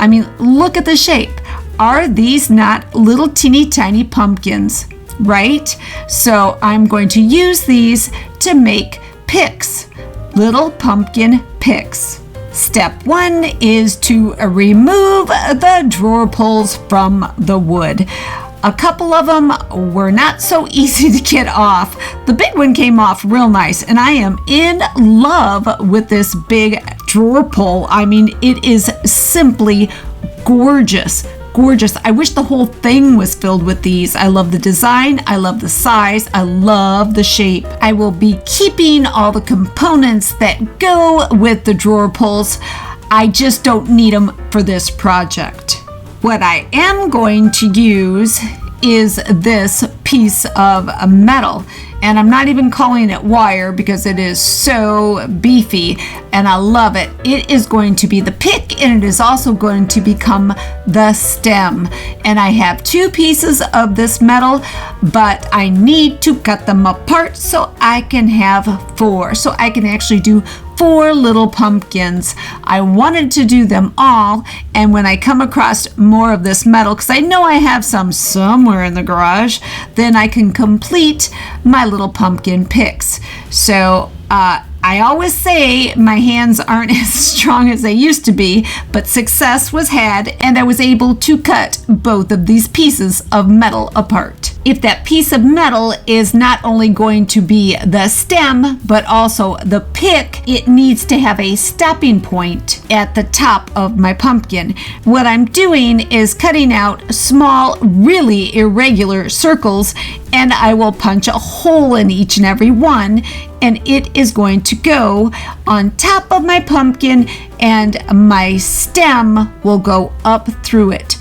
I mean, look at the shape. Are these not little teeny tiny pumpkins, right? So I'm going to use these to make picks, little pumpkin picks. Step 1 is to remove the drawer pulls from the wood. A couple of them were not so easy to get off. The big one came off real nice, and I am in love with this big drawer pull. I mean, it is simply gorgeous. Gorgeous. I wish the whole thing was filled with these. I love the design, I love the size, I love the shape. I will be keeping all the components that go with the drawer pulls. I just don't need them for this project. What I am going to use is this piece of metal. And I'm not even calling it wire because it is so beefy and I love it. It is going to be the pick, and it is also going to become the stem. And I have 2 pieces of this metal, but I need to cut them apart so I can have 4. So I can actually do 4 little pumpkins. I wanted to do them all, and when I come across more of this metal, because I know I have some somewhere in the garage, then I can complete my little pumpkin picks. So I always say my hands aren't as strong as they used to be, but success was had, and I was able to cut both of these pieces of metal apart. If that piece of metal is not only going to be the stem, but also the pick, it needs to have a stopping point at the top of my pumpkin. What I'm doing is cutting out small, really irregular circles, and I will punch a hole in each and every one, and it is going to go on top of my pumpkin, and my stem will go up through it.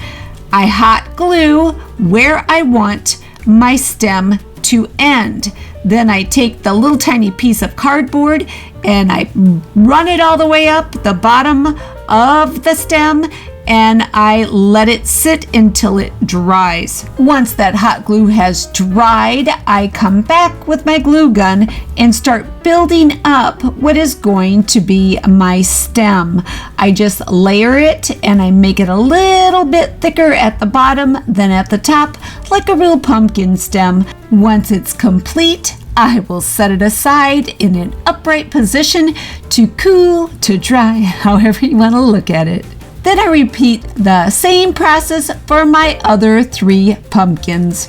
I hot glue where I want my stem to end. Then I take the little tiny piece of cardboard and I run it all the way up the bottom of the stem, and I let it sit until it dries. Once that hot glue has dried, I come back with my glue gun and start building up what is going to be my stem. I just layer it and I make it a little bit thicker at the bottom than at the top, like a real pumpkin stem. Once it's complete, I will set it aside in an upright position to cool, to dry, however you want to look at it. Then I repeat the same process for my other 3 pumpkins.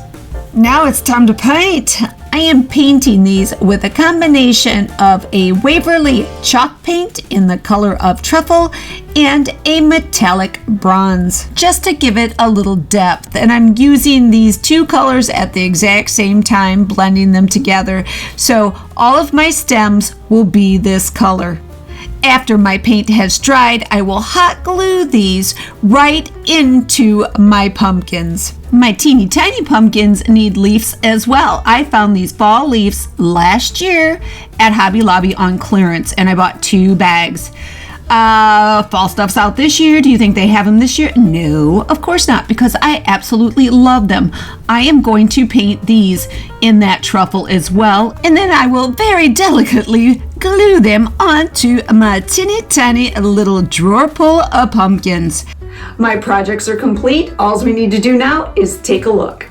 Now it's time to paint. I am painting these with a combination of a Waverly chalk paint in the color of truffle and a metallic bronze, just to give it a little depth. And I'm using these 2 colors at the exact same time, blending them together. So all of my stems will be this color. After my paint has dried, I will hot glue these right into my pumpkins. My teeny tiny pumpkins need leaves as well. I found these fall leaves last year at Hobby Lobby on clearance, and I bought 2 bags. Fall stuff's out this year. Do you think they have them this year? No, of course not, because I absolutely love them. I am going to paint these in that truffle as well, and then I will very delicately glue them onto my teeny tiny little drawer full of pumpkins. My projects are complete. All we need to do now is take a look.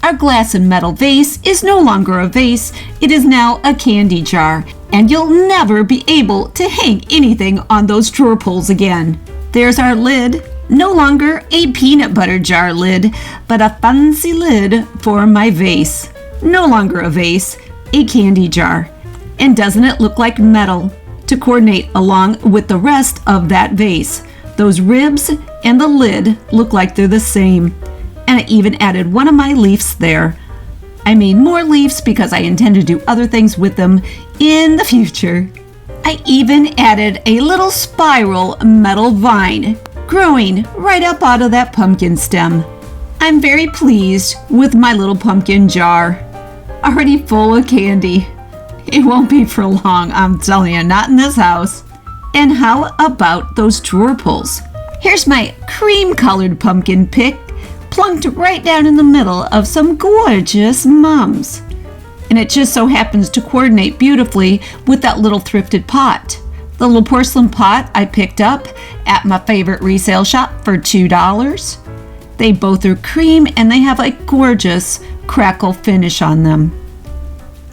Our glass and metal vase is no longer a vase. It is now a candy jar, and you'll never be able to hang anything on those drawer pulls again. There's our lid. No longer a peanut butter jar lid, but a fancy lid for my vase. No longer a vase, a candy jar. And doesn't it look like metal to coordinate along with the rest of that vase? Those ribs and the lid look like they're the same. And I even added one of my leaves there. I made more leaves because I intend to do other things with them in the future. I even added a little spiral metal vine growing right up out of that pumpkin stem. I'm very pleased with my little pumpkin jar, already full of candy. It won't be for long, I'm telling you, not in this house. And how about those drawer pulls? Here's my cream-colored pumpkin pick, plunked right down in the middle of some gorgeous mums. And it just so happens to coordinate beautifully with that little thrifted pot. The little porcelain pot I picked up at my favorite resale shop for $2. They both are cream and they have a gorgeous crackle finish on them.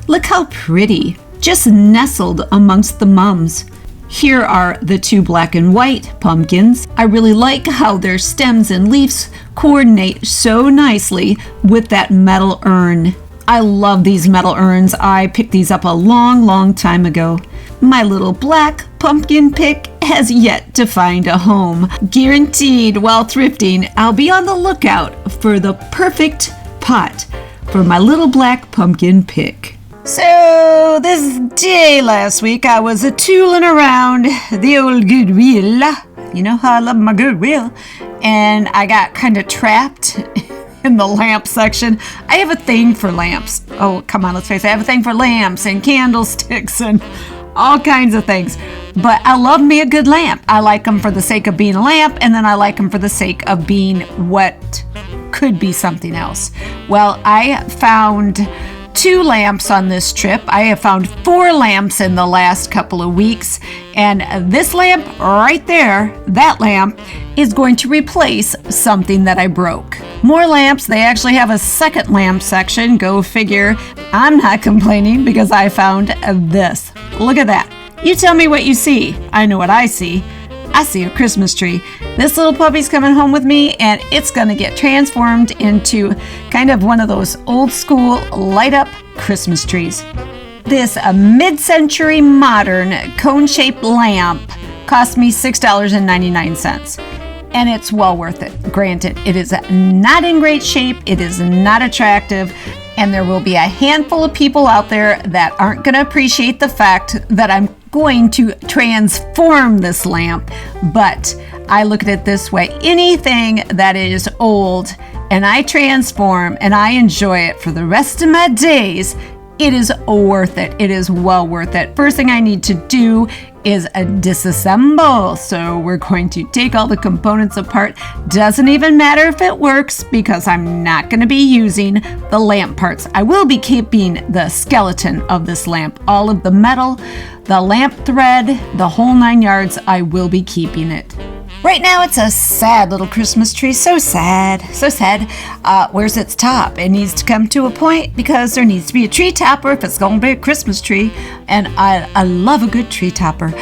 Look how pretty, just nestled amongst the mums. Here are the 2 black and white pumpkins. I really like how their stems and leaves coordinate so nicely with that metal urn. I love these metal urns. I picked these up a long time ago. My little black pumpkin pick has yet to find a home. Guaranteed while thrifting, I'll be on the lookout for the perfect pot for my little black pumpkin pick. So this day last week, I was tooling around the old Goodwill. You know how I love my Goodwill. And I got kind of trapped in the lamp section. I have a thing for lamps. Oh, come on, let's face it. I have a thing for lamps and candlesticks and all kinds of things. But I love me a good lamp. I like them for the sake of being a lamp, and then I like them for the sake of being what could be something else. Well, I found 2 lamps on this trip. I have found 4 lamps in the last couple of weeks, and this lamp right there, that lamp, is going to replace something that I broke. More lamps. They actually have a second lamp section. Go figure. I'm not complaining because I found this. Look at that. You tell me what you see. I know what I see. I see a Christmas tree. This little puppy's coming home with me, and it's gonna get transformed into kind of one of those old school light up Christmas trees. This mid-century modern cone-shaped lamp cost me $6.99, and it's well worth it. Granted, it is not in great shape, it is not attractive, and there will be a handful of people out there that aren't gonna appreciate the fact that I'm going to transform this lamp. But I look at it this way: anything that is old and I transform and I enjoy it for the rest of my days, it is worth it. It is well worth it. First thing I need to do is disassemble. So we're going to take all the components apart. Doesn't even matter if it works because I'm not going to be using the lamp parts. I will be keeping the skeleton of this lamp, all of the metal, the lamp thread, the whole 9 yards. I will be keeping it. Right now, it's a sad little Christmas tree. So sad, so sad. Where's its top? It needs to come to a point because there needs to be a tree topper if it's going to be a Christmas tree. And I love a good tree topper.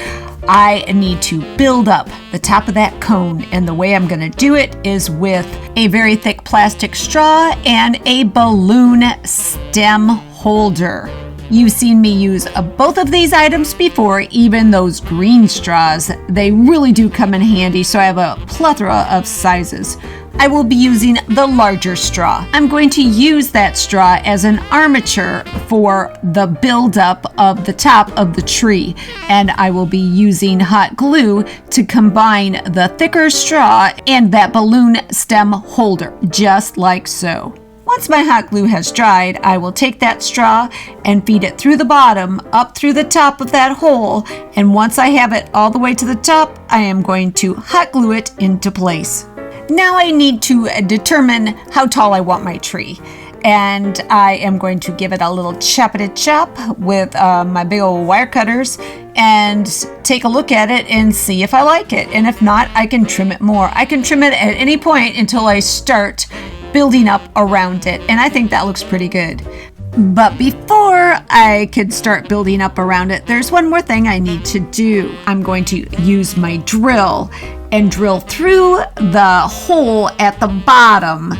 I need to build up the top of that cone. And the way I'm going to do it is with a very thick plastic straw and a balloon stem holder. You've seen me use both of these items before, even those green straws. They really do come in handy, so I have a plethora of sizes. I will be using the larger straw. I'm going to use that straw as an armature for the buildup of the top of the tree, and I will be using hot glue to combine the thicker straw and that balloon stem holder, just like so. Once my hot glue has dried, I will take that straw and feed it through the bottom, up through the top of that hole, and once I have it all the way to the top, I am going to hot glue it into place. Now I need to determine how tall I want my tree, and I am going to give it a little chop with my big old wire cutters and take a look at it and see if I like it, and if not, I can trim it more. I can trim it at any point until I start building up around it, and I think that looks pretty good. But before I can start building up around it, there's one more thing I need to do. I'm going to use my drill and drill through the hole at the bottom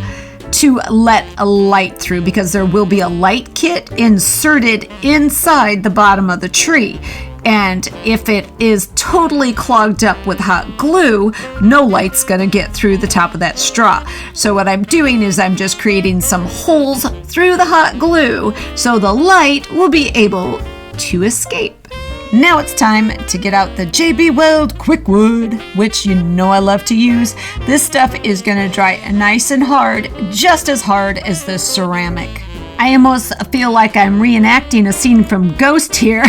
to let a light through, because there will be a light kit inserted inside the bottom of the tree. And if it is totally clogged up with hot glue, no light's gonna get through the top of that straw. So what I'm doing is I'm just creating some holes through the hot glue so the light will be able to escape. Now it's time to get out the JB Weld Quickwood, which you know I love to use. This stuff is gonna dry nice and hard, just as hard as the ceramic. I almost feel like I'm reenacting a scene from Ghost here.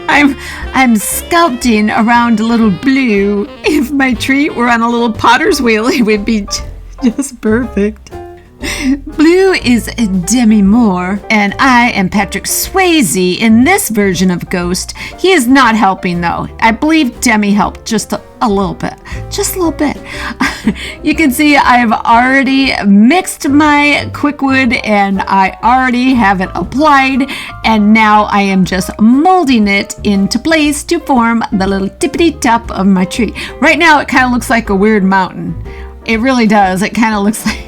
I'm sculpting around a little blue. If my tree were on a little potter's wheel, it would be just perfect. Blue is Demi Moore, and I am Patrick Swayze in this version of Ghost. He is not helping, though. I believe Demi helped just a little bit. Just a little bit. You can see I've already mixed my Quickwood, and I already have it applied, and now I am just molding it into place to form the little tippity top of my tree. Right now, it kind of looks like a weird mountain. It really does. It kind of looks like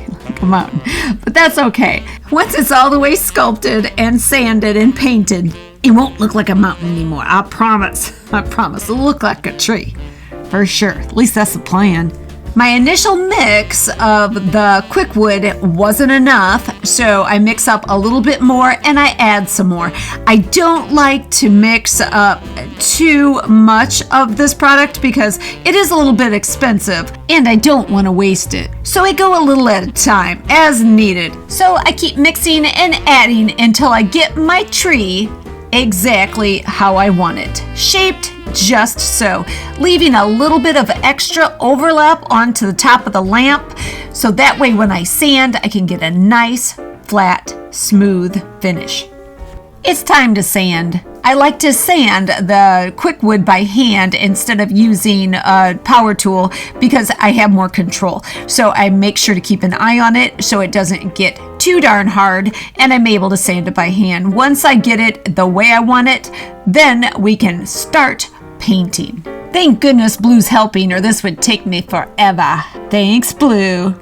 a mountain, but that's okay. Once it's all the way sculpted and sanded and painted, it won't look like a mountain anymore. I promise. It'll look like a tree for sure. At least that's the plan. My initial mix of the quickwood wasn't enough, so I mix up a little bit more and I add some more. I don't like to mix up too much of this product because it is a little bit expensive and I don't want to waste it. So I go a little at a time as needed. So I keep mixing and adding until I get my tree exactly how I want it, shaped just so, leaving a little bit of extra overlap onto the top of the lamp so that way when I sand I can get a nice, flat, smooth finish. It's time to sand. I like to sand the quickwood by hand instead of using a power tool because I have more control. So I make sure to keep an eye on it so it doesn't get too darn hard, and I'm able to sand it by hand. Once I get it the way I want it, then we can start painting. Thank goodness Blue's helping, or this would take me forever. Thanks, Blue.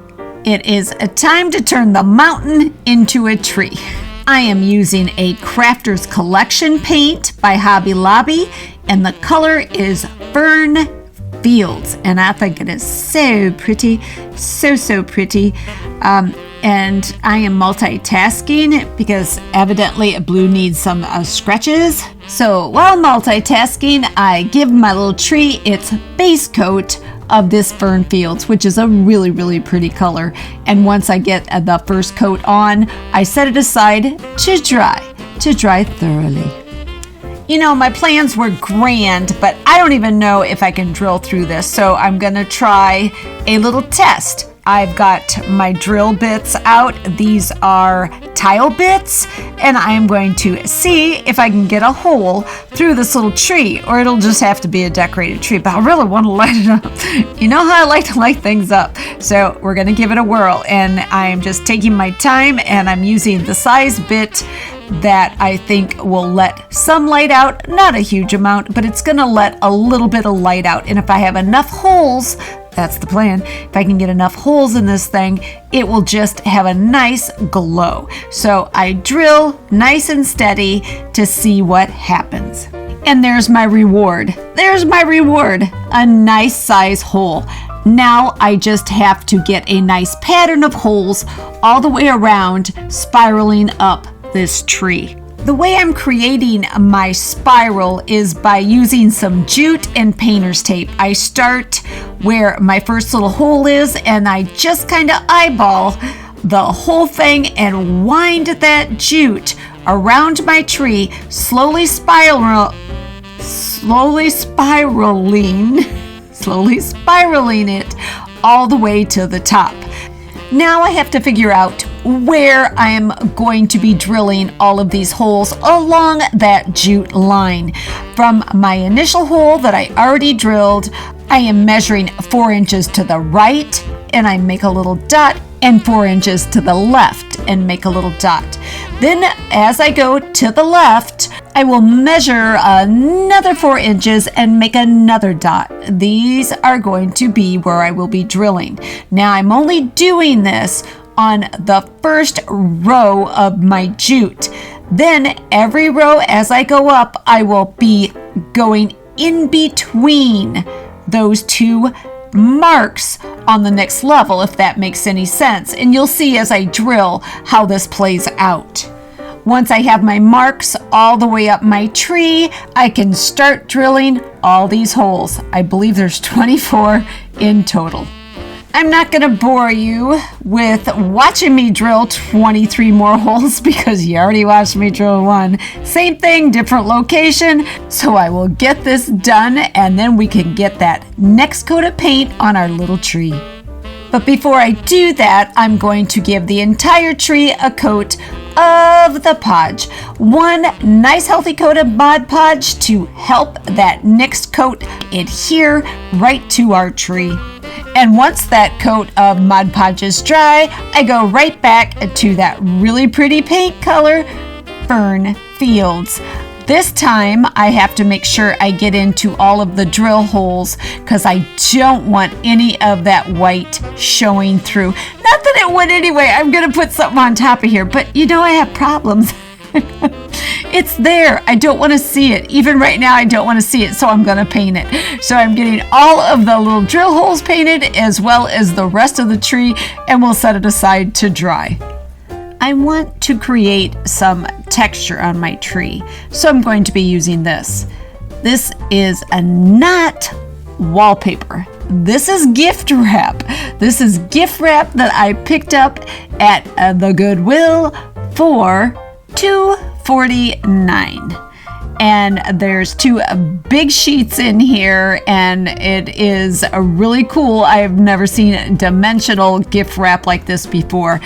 It is a time to turn the mountain into a tree. I am using a Crafter's Collection paint by Hobby Lobby, and the color is Fern Fields, and I think it is so pretty, so pretty. And I am multitasking because evidently Blue needs some scratches. So while multitasking, I give my little tree its base coat of this Fern Fields, which is a really pretty color. And once I get the first coat on, I set it aside to dry thoroughly. You know, my plans were grand, but I don't even know if I can drill through this, so I'm gonna try a little test. I've got my drill bits out. These are tile bits, and I am going to see if I can get a hole through this little tree, or it'll just have to be a decorated tree, but I really want to light it up. You know how I like to light things up. So we're gonna give it a whirl, and I'm just taking my time, and I'm using the size bit that I think will let some light out, not a huge amount, but it's gonna let a little bit of light out. And if I have enough holes, that's the plan. If I can get enough holes in this thing, it will just have a nice glow. So I drill nice and steady to see what happens. And there's my reward. There's my reward, a nice size hole. Now I just have to get a nice pattern of holes all the way around, spiraling up this tree. The way I'm creating my spiral is by using some jute and painter's tape. I start where my first little hole is, and I just kind of eyeball the whole thing and wind that jute around my tree, slowly spiraling it all the way to the top. Now I have to figure out where I am going to be drilling all of these holes along that jute line. From my initial hole that I already drilled, I am measuring 4 inches to the right, and I make a little dot, and 4 inches to the left and make a little dot. Then as I go to the left, I will measure another 4 inches and make another dot. These are going to be where I will be drilling. Now I'm only doing this on the first row of my jute. Then every row as I go up, I will be going in between those two marks on the next level, if that makes any sense. And you'll see as I drill how this plays out. Once I have my marks all the way up my tree, I can start drilling all these holes. I believe there's 24 in total. I'm not going to bore you with watching me drill 23 more holes because you already watched me drill one. Same thing, different location. So I will get this done, and then we can get that next coat of paint on our little tree. But before I do that, I'm going to give the entire tree a coat of the Podge. One nice healthy coat of Mod Podge to help that next coat adhere right to our tree. And once that coat of Mod Podge is dry, I go right back to that really pretty paint color, Fern Fields. This time I have to make sure I get into all of the drill holes because I don't want any of that white showing through. Not that it would anyway. I'm going to put something on top of here, but you know I have problems. It's there. I don't want to see it. Even right now, I don't want to see it, so I'm going to paint it. So I'm getting all of the little drill holes painted as well as the rest of the tree, and we'll set it aside to dry. I want to create some texture on my tree, so I'm going to be using this. This is not wallpaper. This is gift wrap. This is gift wrap that I picked up at the Goodwill for $2.49. And there's 2 big sheets in here, and it is really cool. I have never seen dimensional gift wrap like this before.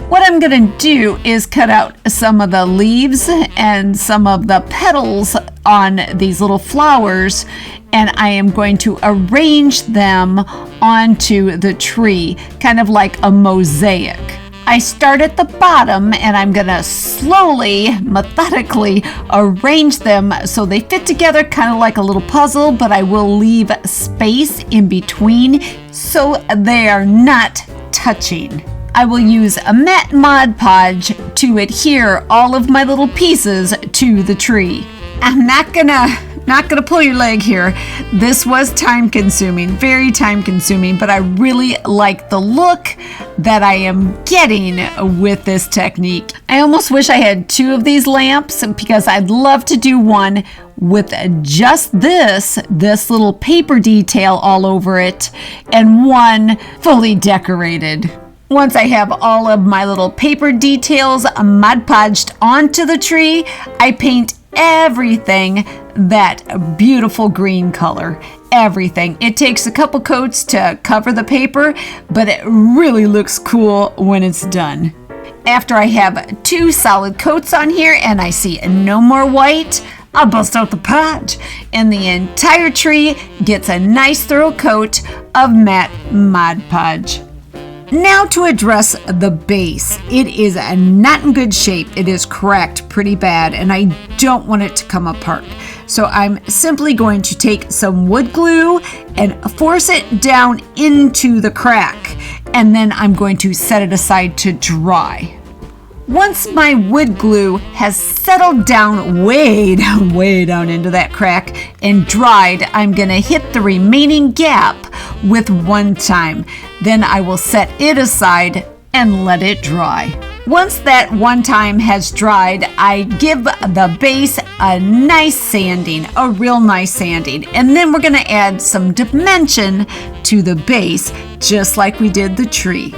What I'm going to do is cut out some of the leaves and some of the petals on these little flowers, and I am going to arrange them onto the tree, kind of like a mosaic. I start at the bottom, and I'm going to slowly, methodically arrange them so they fit together kind of like a little puzzle, but I will leave space in between so they are not touching. I will use a matte Mod Podge to adhere all of my little pieces to the tree. I'm not gonna pull your leg here. This was time consuming, very time consuming, but I really like the look that I am getting with this technique. I almost wish I had 2 of these lamps because I'd love to do one with just this little paper detail all over it, and one fully decorated. Once I have all of my little paper details Mod Podged onto the tree, I paint everything that beautiful green color. Everything. It takes a couple coats to cover the paper, but it really looks cool when it's done. After I have 2 solid coats on here and I see no more white, I'll bust out the podge, and the entire tree gets a nice thorough coat of matte Mod Podge. Now to address the base. It is not in good shape. It is cracked pretty bad, and I don't want it to come apart. So I'm simply going to take some wood glue and force it down into the crack, and then I'm going to set it aside to dry. Once my wood glue has settled down way down into that crack and dried, I'm going to hit the remaining gap with 1 time. Then I will set it aside and let it dry. Once that 1 time has dried, I give the base a nice sanding, a real nice sanding. And then we're going to add some dimension to the base, just like we did the tree.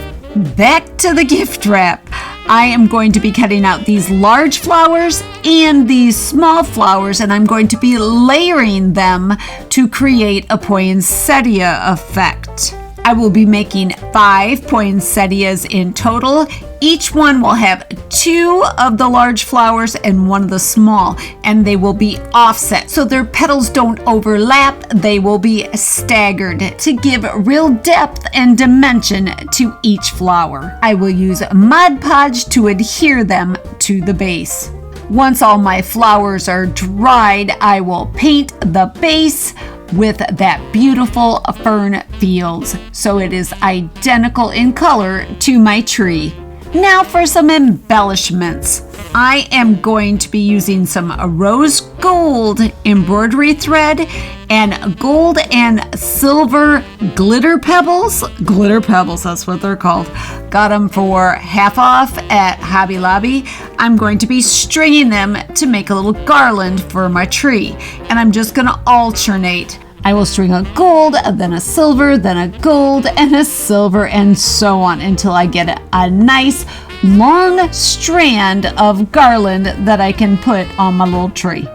Back to the gift wrap. I am going to be cutting out these large flowers and these small flowers, and I'm going to be layering them to create a poinsettia effect. I will be making 5 poinsettias in total. Each one will have 2 of the large flowers and 1 of the small, and they will be offset so their petals don't overlap. They will be staggered to give real depth and dimension to each flower. I will use Mod Podge to adhere them to the base. Once all my flowers are dried, I will paint the base with that beautiful fern fields, so it is identical in color to my tree. Now for some embellishments. I am going to be using some rose gold embroidery thread and gold and silver glitter pebbles. Glitter pebbles, that's what they're called. Got them for half off at Hobby Lobby. I'm going to be stringing them to make a little garland for my tree, and I'm just going to alternate. I will string a gold, then a silver, then a gold, and a silver, and so on until I get a nice long strand of garland that I can put on my little tree.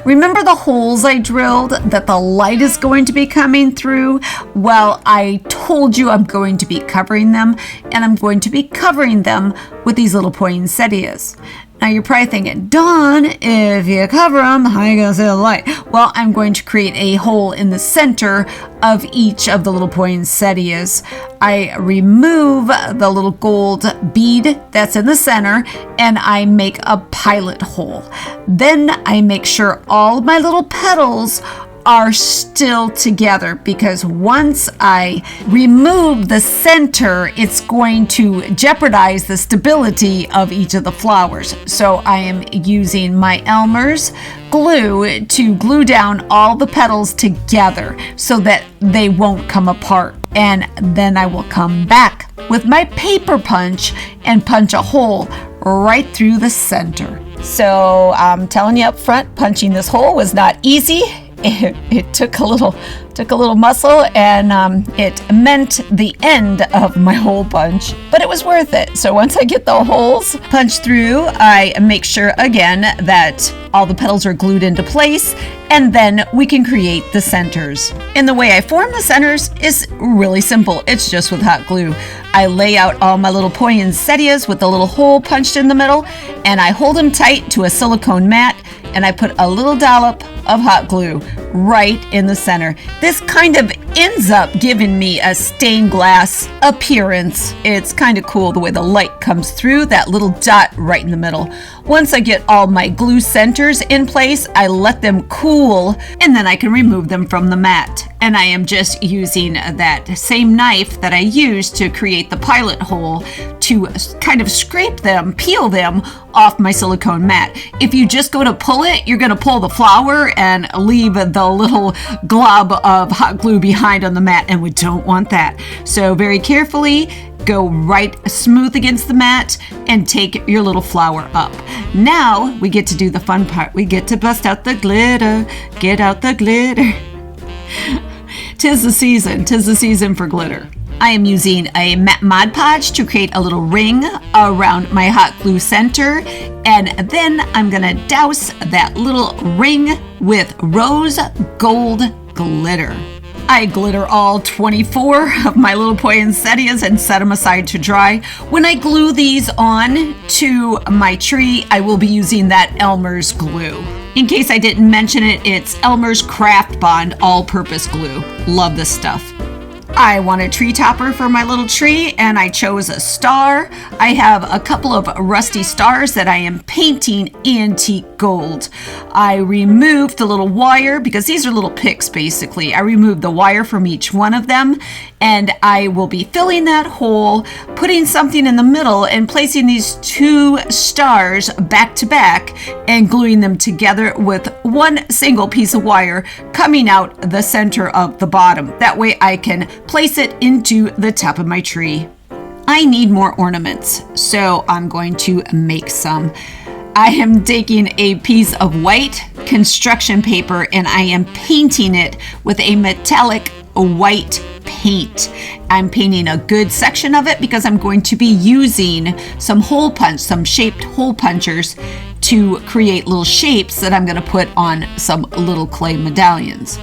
Remember the holes I drilled that the light is going to be coming through? Well, I told you I'm going to be covering them, and I'm going to be covering them with these little poinsettias. Now you're probably thinking, Dawn, if you cover them, how are you going to see the light? Well, I'm going to create a hole in the center of each of the little poinsettias. I remove the little gold bead that's in the center, and I make a pilot hole. Then I make sure all of my little petals are still together, because once I remove the center, it's going to jeopardize the stability of each of the flowers. So I am using my Elmer's glue to glue down all the petals together so that they won't come apart. And then I will come back with my paper punch and punch a hole right through the center. So I'm telling you up front, punching this hole was not easy. It took a little muscle, and it meant the end of my hole punch, but it was worth it. So once I get the holes punched through, I make sure again that all the petals are glued into place, and then we can create the centers. And the way I form the centers is really simple. It's just with hot glue. I lay out all my little poinsettias with a little hole punched in the middle, and I hold them tight to a silicone mat, and I put a little dollop of hot glue right in the center. This kind of ends up giving me a stained glass appearance. It's kind of cool the way the light comes through that little dot right in the middle. Once I get all my glue centers in place, I let them cool, and then I can remove them from the mat. And I am just using that same knife that I used to create the pilot hole to kind of scrape them, peel them off my silicone mat. If you just go to pull it, you're going to pull the flower and leave the little glob of hot glue behind on the mat, and we don't want that. So very carefully, go right smooth against the mat and take your little flower up. Now we get to do the fun part. We get to bust out the glitter, get out the glitter. Tis the season for glitter. I am using a Mod Podge to create a little ring around my hot glue center, and then I'm gonna douse that little ring with rose gold glitter. I glitter all 24 of my little poinsettias and set them aside to dry. When I glue these on to my tree, I will be using that Elmer's glue. In case I didn't mention it, it's Elmer's Craft Bond all-purpose glue. Love this stuff. I want a tree topper for my little tree, and I chose a star. I have a couple of rusty stars that I am painting antique gold. I removed the little wire, because these are little picks basically. I removed the wire from each one of them, and I will be filling that hole, putting something in the middle, and placing these two stars back to back and gluing them together with one single piece of wire coming out the center of the bottom. That way I can place it into the top of my tree. I need more ornaments, so I'm going to make some. I am taking a piece of white construction paper and I am painting it with a metallic white paint. I'm painting a good section of it because I'm going to be using some shaped hole punchers to create little shapes that I'm going to put on some little clay medallions.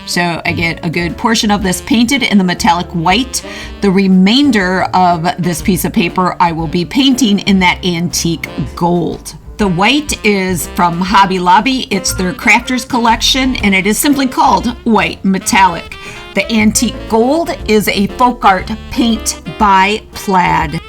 So I get a good portion of this painted in the metallic white. The remainder of this piece of paper I will be painting in that antique gold. The white is from Hobby Lobby. It's their crafters collection, and it is simply called white metallic. The antique gold is a folk art paint by Plaid.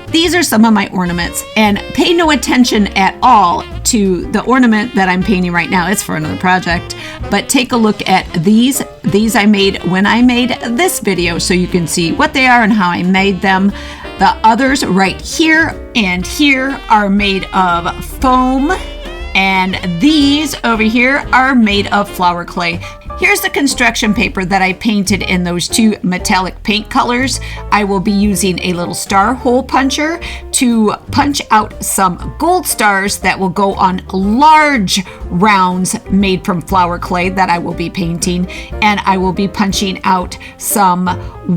These are some of my ornaments, and pay no attention at all to the ornament that I'm painting right now. It's for another project, but take a look at these. These I made when I made this video, so you can see what they are and how I made them. The others right here and here are made of foam, and these over here are made of flower clay. Here's the construction paper that I painted in those two metallic paint colors. I will be using a little star hole puncher to punch out some gold stars that will go on large rounds made from flower clay that I will be painting. And I will be punching out some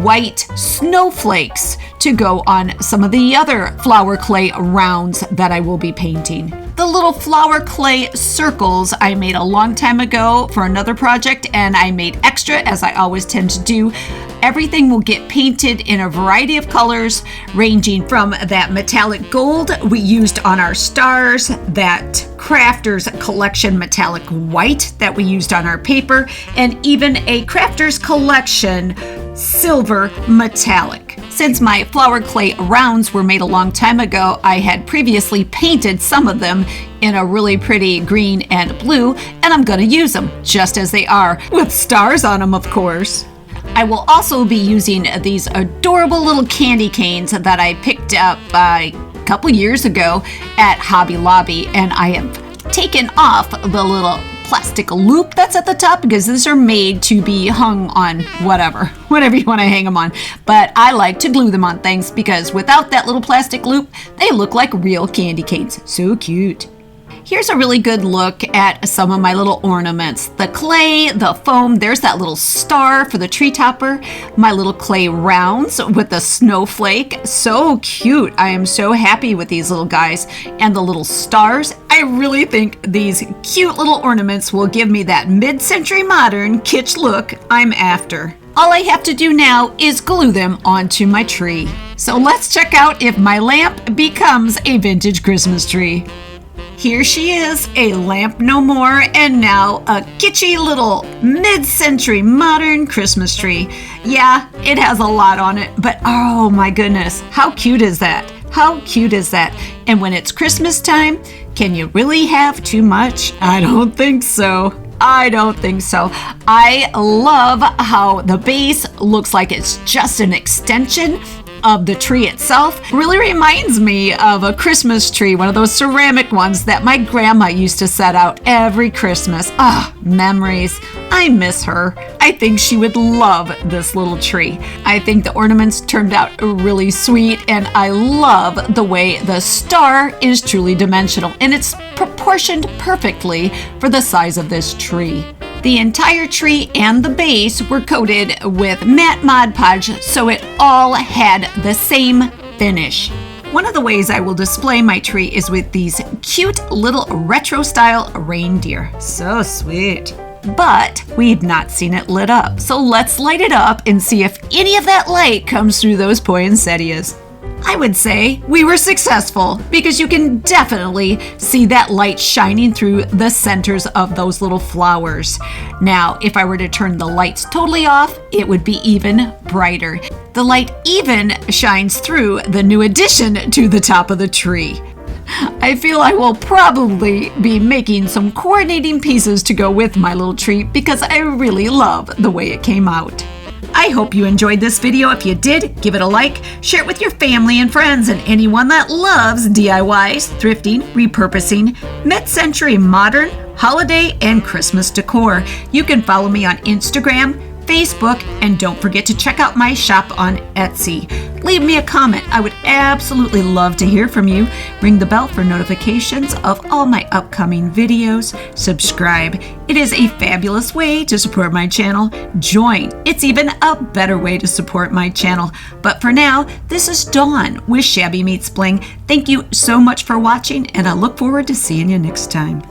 white snowflakes to go on some of the other flower clay rounds that I will be painting. The little flower clay circles I made a long time ago for another project, and I made extra, as I always tend to do. Everything will get painted in a variety of colors, ranging from that metallic gold we used on our stars, that Crafters Collection metallic white that we used on our paper, and even a Crafters Collection silver metallic. Since my flower clay rounds were made a long time ago, I had previously painted some of them in a really pretty green and blue, and I'm going to use them just as they are, with stars on them, of course. I will also be using these adorable little candy canes that I picked up a couple years ago at Hobby Lobby, and I have taken off the little plastic loop that's at the top because these are made to be hung on whatever you want to hang them on. But I like to glue them on things because without that little plastic loop, they look like real candy canes. So cute. Here's a really good look at some of my little ornaments. The clay, the foam, there's that little star for the tree topper. My little clay rounds with the snowflake. So cute. I am so happy with these little guys. And the little stars. I really think these cute little ornaments will give me that mid-century modern kitsch look I'm after. All I have to do now is glue them onto my tree. So let's check out if my lamp becomes a vintage Christmas tree. Here she is, a lamp no more, and now a kitschy little mid-century modern Christmas tree. Yeah, it has a lot on it, but oh my goodness, how cute is that? How cute is that? And when it's Christmas time, can you really have too much? I don't think so. I don't think so. I love how the base looks like it's just an extension of the tree itself. Really reminds me of a Christmas tree, one of those ceramic ones that my grandma used to set out every Christmas. Ah, memories. I miss her. I think she would love this little tree. I think the ornaments turned out really sweet, and I love the way the star is truly dimensional, and it's proportioned perfectly for the size of this tree. The entire tree and the base were coated with matte Mod Podge, so it all had the same finish. One of the ways I will display my tree is with these cute little retro style reindeer. So sweet. But we've not seen it lit up, so let's light it up and see if any of that light comes through those poinsettias. I would say we were successful because you can definitely see that light shining through the centers of those little flowers. Now, if I were to turn the lights totally off, it would be even brighter. The light even shines through the new addition to the top of the tree. I feel I will probably be making some coordinating pieces to go with my little tree because I really love the way it came out. I hope you enjoyed this video. If you did, give it a like, share it with your family and friends, and anyone that loves DIYs, thrifting, repurposing, mid-century modern, holiday, and Christmas decor. You can follow me on Instagram, Facebook, and don't forget to check out my shop on Etsy. Leave me a comment. I would absolutely love to hear from you. Ring the bell for notifications of all my upcoming videos. Subscribe. It is a fabulous way to support my channel. Join. It's even a better way to support my channel. But for now, this is Dawn with Shabby Meets Bling. Thank you so much for watching, and I look forward to seeing you next time.